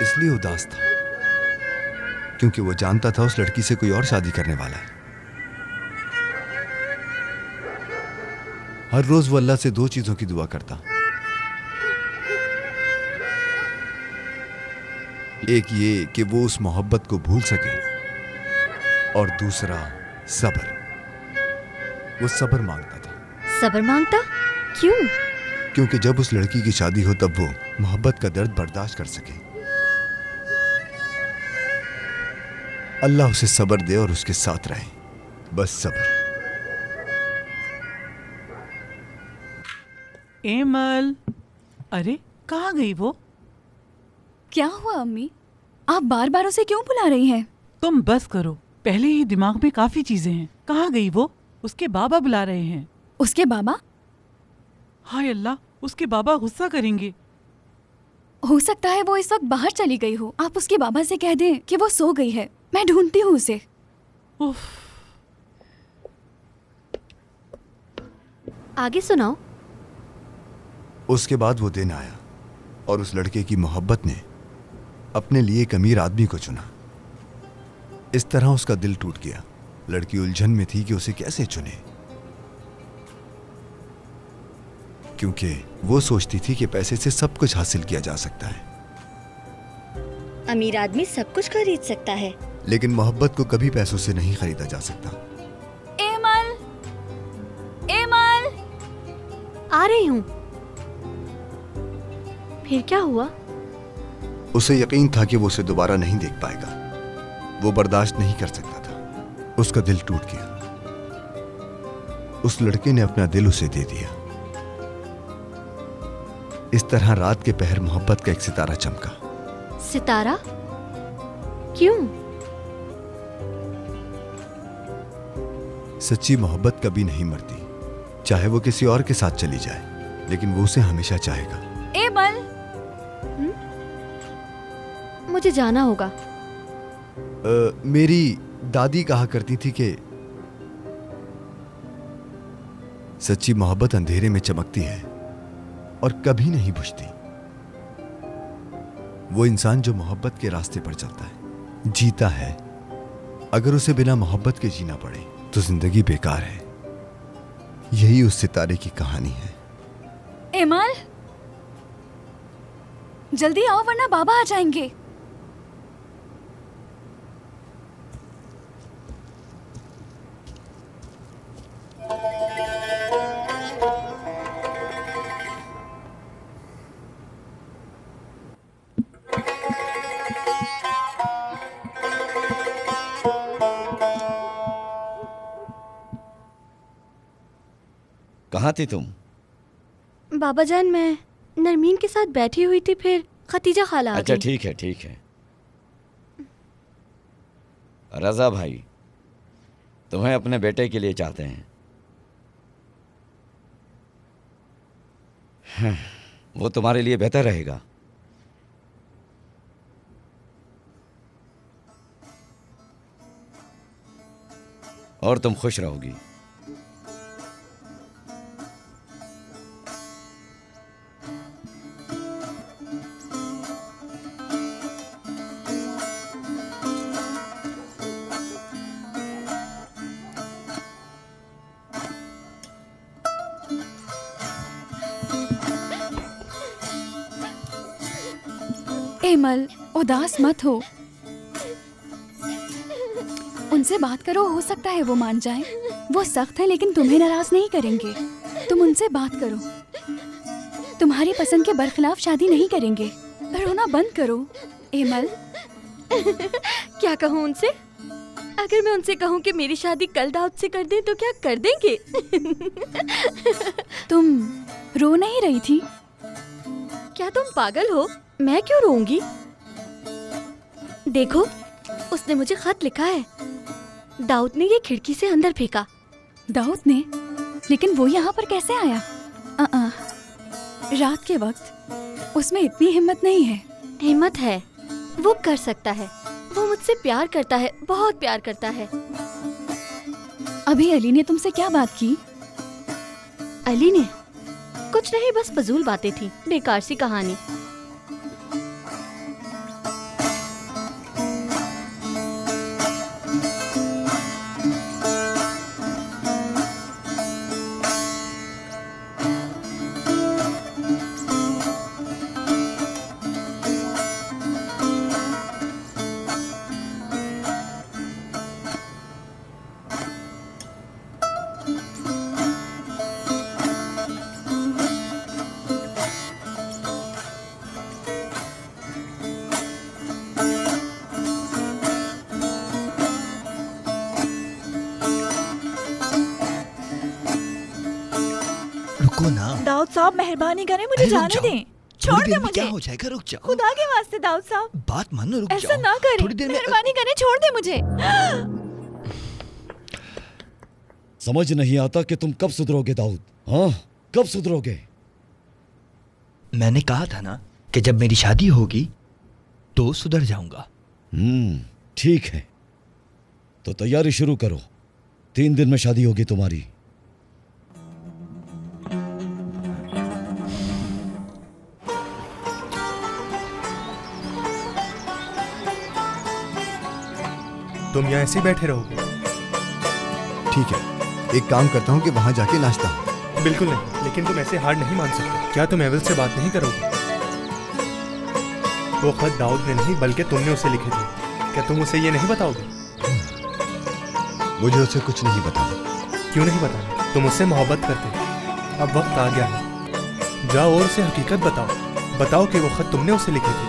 इसलिए उदास था क्योंकि वो जानता था उस लड़की से कोई और शादी करने वाला है। हर रोज वो अल्लाह से दो चीजों की दुआ करता, एक ये कि वो उस मोहब्बत को भूल सके और दूसरा सब्र। वो सब्र मांगता था। सब्र मांगता? क्यों? क्योंकि जब उस लड़की की शादी हो तब वो मोहब्बत का दर्द बर्दाश्त कर सके। अल्लाह उसे सब्र दे और उसके साथ रहे, बस सब्र। एमल, अरे कहाँ गई वो? क्या हुआ अम्मी? आप बार बार उसे क्यों बुला रही हैं? तुम बस करो, पहले ही दिमाग में काफी चीजें हैं। कहाँ गई वो? उसके बाबा बुला रहे हैं। उसके बाबा? हाय अल्लाह, उसके बाबा गुस्सा करेंगे। हो सकता है वो इस वक्त बाहर चली गई हो। आप उसके बाबा से कह दें कि वो सो गई है, मैं ढूंढती हूँ उसे। आगे सुनाओ। उसके बाद वो दिन आया और उस लड़के की मोहब्बत ने अपने लिए एक अमीर आदमी को चुना। इस तरह उसका दिल टूट गया। लड़की उलझन में थी कि उसे कैसे चुने, क्योंकि वो सोचती थी कि पैसे से सब कुछ हासिल किया जा सकता है। अमीर आदमी सब कुछ खरीद सकता है, लेकिन मोहब्बत को कभी पैसों से नहीं खरीदा जा सकता। एमल, एमल, आ रही हूँ। फिर क्या हुआ? उसे यकीन था कि वो उसे दोबारा नहीं देख पाएगा। वो बर्दाश्त नहीं कर सकता था। उसका दिल टूट गया। उस लड़के ने अपना दिल उसे दे दिया। इस तरह रात के पहर मोहब्बत का एक सितारा चमका। सितारा? क्यों? सच्ची मोहब्बत कभी नहीं मरती, चाहे वो किसी और के साथ चली जाए, लेकिन वो उसे हमेशा चाहेगा। एमल, मुझे जाना होगा। मेरी दादी कहा करती थी कि सच्ची मोहब्बत अंधेरे में चमकती है और कभी नहीं बुझती। वो इंसान जो मोहब्बत के रास्ते पर चलता है, जीता है। अगर उसे बिना मोहब्बत के जीना पड़े तो जिंदगी बेकार है। यही उस सितारे की कहानी है। एमल, जल्दी आओ वरना बाबा आ जाएंगे। कहाँ थी तुम? बाबा जान, मैं नरमीन के साथ बैठी हुई थी, फिर खतीजा खाला आ गई। अच्छा ठीक है, ठीक है। रजा भाई तुम्हें अपने बेटे के लिए चाहते हैं। वो तुम्हारे लिए बेहतर रहेगा। और तुम खुश रहोगी। एमल, उदास मत हो। उनसे बात करो, हो सकता है वो मान जाएं। वो सख्त है लेकिन तुम्हें नाराज नहीं करेंगे। तुम उनसे बात करो। तुम्हारी पसंद के बरखिलाफ शादी नहीं करेंगे। रोना बंद करो एमल। क्या कहूँ उनसे? अगर मैं उनसे कहूँ कि मेरी शादी कल दाऊद से कर दें तो क्या कर देंगे? तुम रो नहीं रही थी? क्या तुम पागल हो? मैं क्यों रोऊंगी? देखो, उसने मुझे खत लिखा है। दाऊद ने ये खिड़की से अंदर फेंका। दाऊद ने? लेकिन वो यहाँ पर कैसे आया? रात के वक्त उसमें इतनी हिम्मत नहीं है। हिम्मत है, वो कर सकता है। वो मुझसे प्यार करता है, बहुत प्यार करता है। अभी अली ने तुमसे क्या बात की? अली ने? कुछ नहीं, बस फजूल बातें थी, बेकार सी कहानी। दाऊद साहब मेहरबानी करें, मुझे जाने दें। छोड़ दे मुझे। क्या हो जाएगा, रुक जाओ। खुदा के वास्ते दाऊद साहब, बात मानो, रुक जाओ। ऐसा ना करें, थोड़ी देर में मेहरबानी करें, छोड़ दे मुझे। समझ नहीं आता कि तुम कब सुधरोगे दाऊद। हाँ, कब सुधरोगे? मैंने कहा था ना कि जब मेरी शादी होगी तो सुधर जाऊंगा। ठीक है, तो तैयारी शुरू करो। 3 दिन में शादी होगी तुम्हारी। तुम यहाँ ऐसे ही बैठे रहोगे? ठीक है, एक काम करता हूँ कि वहां जाके नाश्ता हूँ। बिल्कुल नहीं, लेकिन तुम ऐसे हार नहीं मान सकते। क्या तुम एविल से बात नहीं करोगे? वो खत दाऊद ने नहीं बल्कि तुमने उसे लिखे थे। क्या तुम उसे ये नहीं बताओगे? मुझे उसे कुछ नहीं बताना। क्यों नहीं बताना? तुम उससे मोहब्बत करते। अब वक्त आ गया है, जाओ और उसे हकीकत बताओ। बताओ कि वो खत तुमने उसे लिखे थे।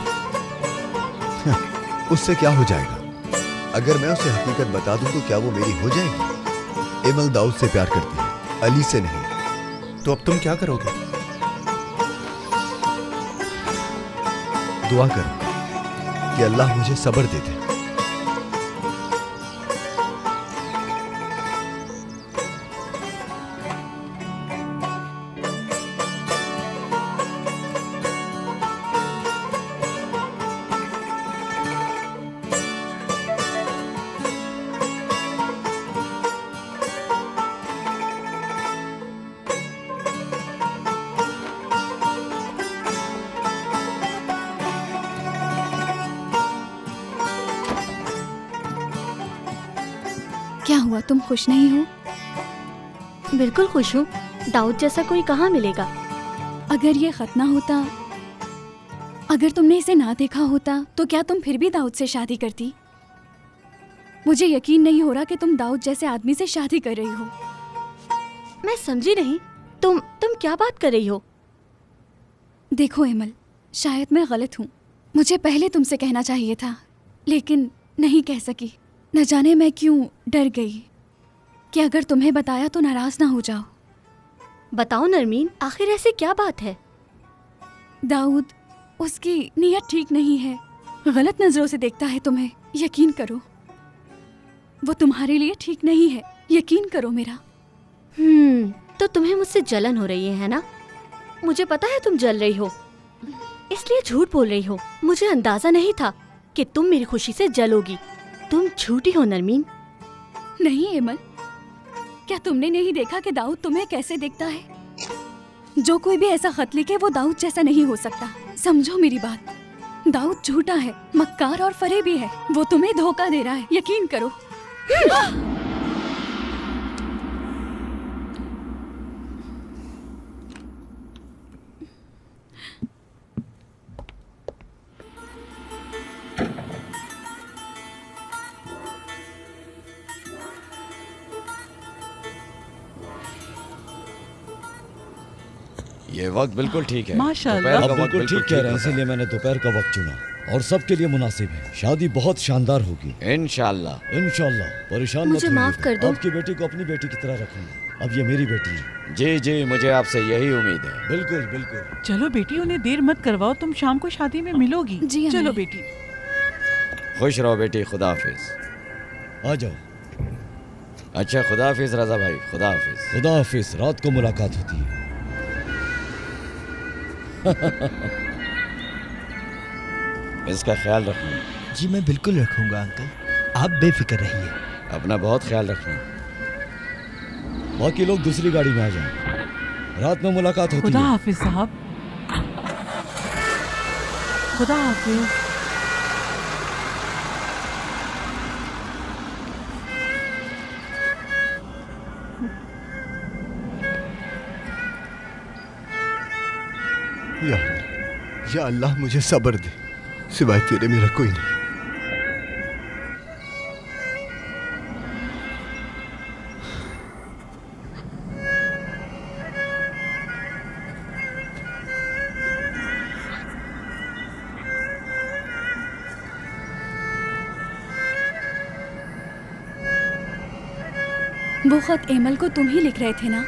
उससे क्या हो जाएगा? अगर मैं उसे हकीकत बता दूं तो क्या वो मेरी हो जाएगी? एमल दाऊद से प्यार करती है, अली से नहीं। तो अब तुम क्या करोगे? दुआ करो कि अल्लाह मुझे सब्र दे दे। क्या हुआ, तुम खुश नहीं हो? बिल्कुल खुश हूँ। दाऊद जैसा कोई कहाँ मिलेगा। अगर ये खत ना होता, अगर तुमने इसे ना देखा होता, तो क्या तुम फिर भी दाऊद से शादी करती? मुझे यकीन नहीं हो रहा कि तुम दाऊद जैसे आदमी से शादी कर रही हो। मैं समझी नहीं, तुम क्या बात कर रही हो? देखो एमल, शायद मैं गलत हूँ। मुझे पहले तुमसे कहना चाहिए था, लेकिन नहीं कह सकी। न जाने मैं क्यों डर गई कि अगर तुम्हें बताया तो नाराज ना हो जाओ। बताओ नरमीन, आखिर ऐसी क्या बात है? दाऊद, उसकी नीयत ठीक नहीं है, गलत नजरों से देखता है तुम्हें। यकीन करो, वो तुम्हारे लिए ठीक नहीं है। यकीन करो मेरा। तो तुम्हें मुझसे जलन हो रही है ना? मुझे पता है तुम जल रही हो, इसलिए झूठ बोल रही हो। मुझे अंदाजा नहीं था कि तुम मेरी खुशी से जलोगी। तुम झूठी हो नरमीन। नहीं एमल, क्या तुमने नहीं देखा कि दाऊद तुम्हें कैसे देखता है? जो कोई भी ऐसा खत लिखे वो दाऊद जैसा नहीं हो सकता। समझो मेरी बात, दाऊद झूठा है, मक्कार और फरेबी है। वो तुम्हें धोखा दे रहा है, यकीन करो। ये वक्त बिल्कुल ठीक है। माशाअल्लाह। दोपहर का वक्त बिल्कुल ठीक कह रहे हैं, इसीलिए मैंने दोपहर का वक्त चुना और सबके लिए मुनासिब है। शादी बहुत शानदार होगी इंशाल्लाह। इंशाल्लाह। परेशान मत मुझे माफ कर दो। आपकी बेटी को अपनी बेटी की तरह रखूंगा। अब ये मेरी बेटी है। जी जी, मुझे आपसे यही उम्मीद है। बिल्कुल बिल्कुल। चलो बेटी, उन्हें देर मत करवाओ, तुम शाम को शादी में मिलोगी। जी चलो बेटी। खुश रहो बेटी, खुदा हाफिज। आ जाओ। अच्छा, खुदा हाफिज रजा भाई, खुदा हाफिज। खुदा हाफिज। रात को मुलाकात होती है। इसका ख्याल रखना। जी मैं बिल्कुल रखूंगा अंकल, आप बेफिक्र रहिए। अपना बहुत ख्याल रखना। बाकी लोग दूसरी गाड़ी में आ जाएं। रात में मुलाकात होती खुदा है। हाफिज साहब, खुदा हाफिज। या अल्लाह मुझे सब्र दे, सिवाय तेरे मेरा कोई नहीं। वो खत एमल को तुम ही लिख रहे थे ना?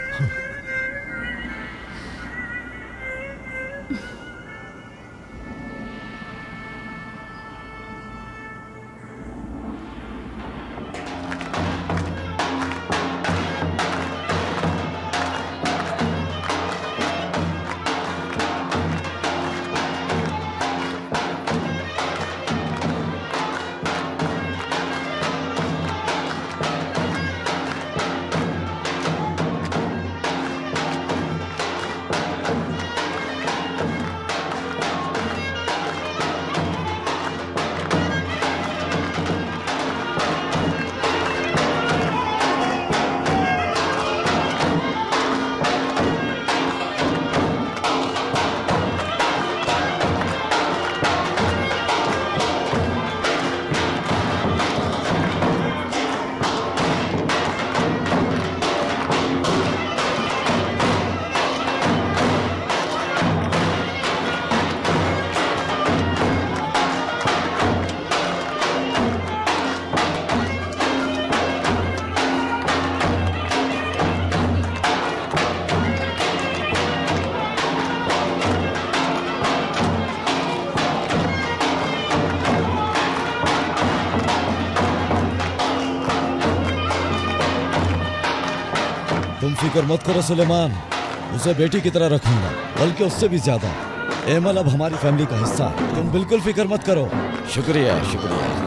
तुम फिक्र मत करो सुलेमान, उसे बेटी की तरह रखूंगा, बल्कि उससे भी ज्यादा। एमल अब हमारी फैमिली का हिस्सा है, तुम बिल्कुल फिक्र मत करो। शुक्रिया शुक्रिया।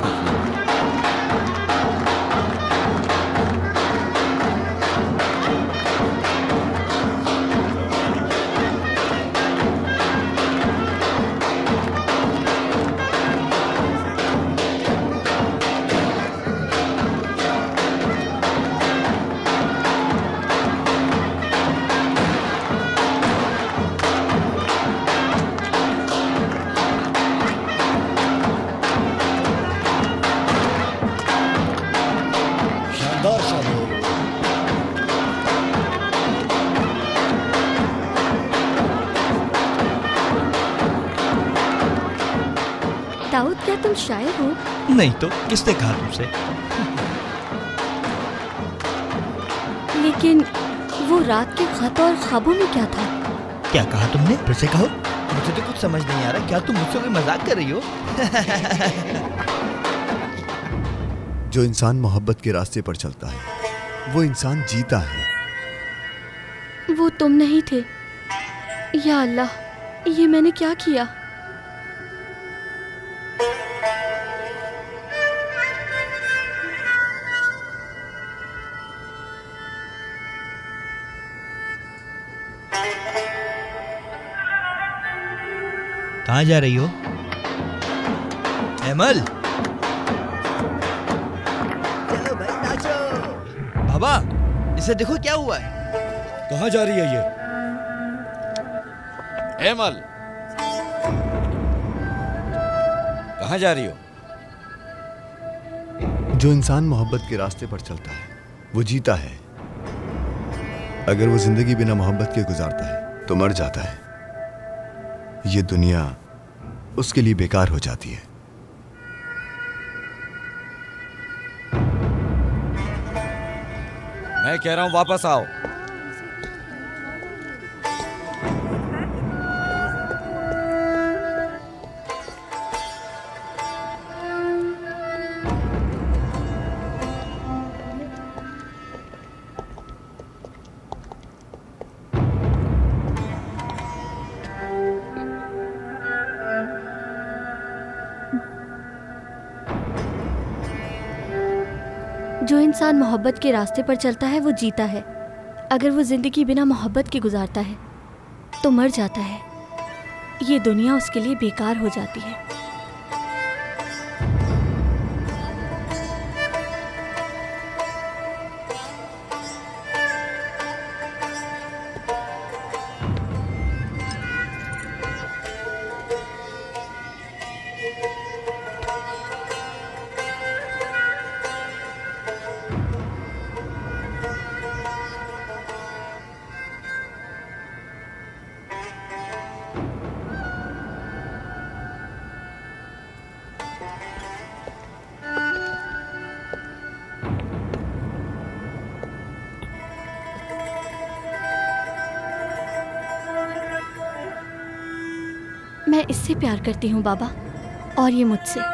दाऊद, क्या तुम शायर हो? नहीं तो किसने कहा तुमसे? लेकिन वो रात के खत और ख्वाबों में क्या था? क्या कहा तुमने? फिर से कहो। मुझे तो कुछ समझ नहीं आ रहा। क्या तुम मुझसे कोई मजाक कर रही हो? जो इंसान मोहब्बत के रास्ते पर चलता है वो इंसान जीता है। वो तुम नहीं थे। या अल्लाह, ये मैंने क्या किया? कहाँ जा रही हो? एमल, चलो भाई नाचो। बाबा, इसे देखो क्या हुआ है। कहाँ जा रही है ये? एमल, कहाँ जा रही हो? जो इंसान मोहब्बत के रास्ते पर चलता है वो जीता है। अगर वो जिंदगी बिना मोहब्बत के गुजारता है तो मर जाता है। ये दुनिया उसके लिए बेकार हो जाती है। मैं कह रहा हूं वापस आओ। जो इंसान मोहब्बत के रास्ते पर चलता है वो जीता है। अगर वो जिंदगी बिना मोहब्बत के गुजारता है तो मर जाता है। ये दुनिया उसके लिए बेकार हो जाती है। मैं इससे प्यार करती हूँ बाबा, और ये मुझसे।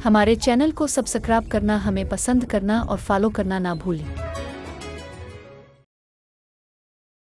हमारे चैनल को सब्सक्राइब करना, हमें पसंद करना और फॉलो करना ना भूलें।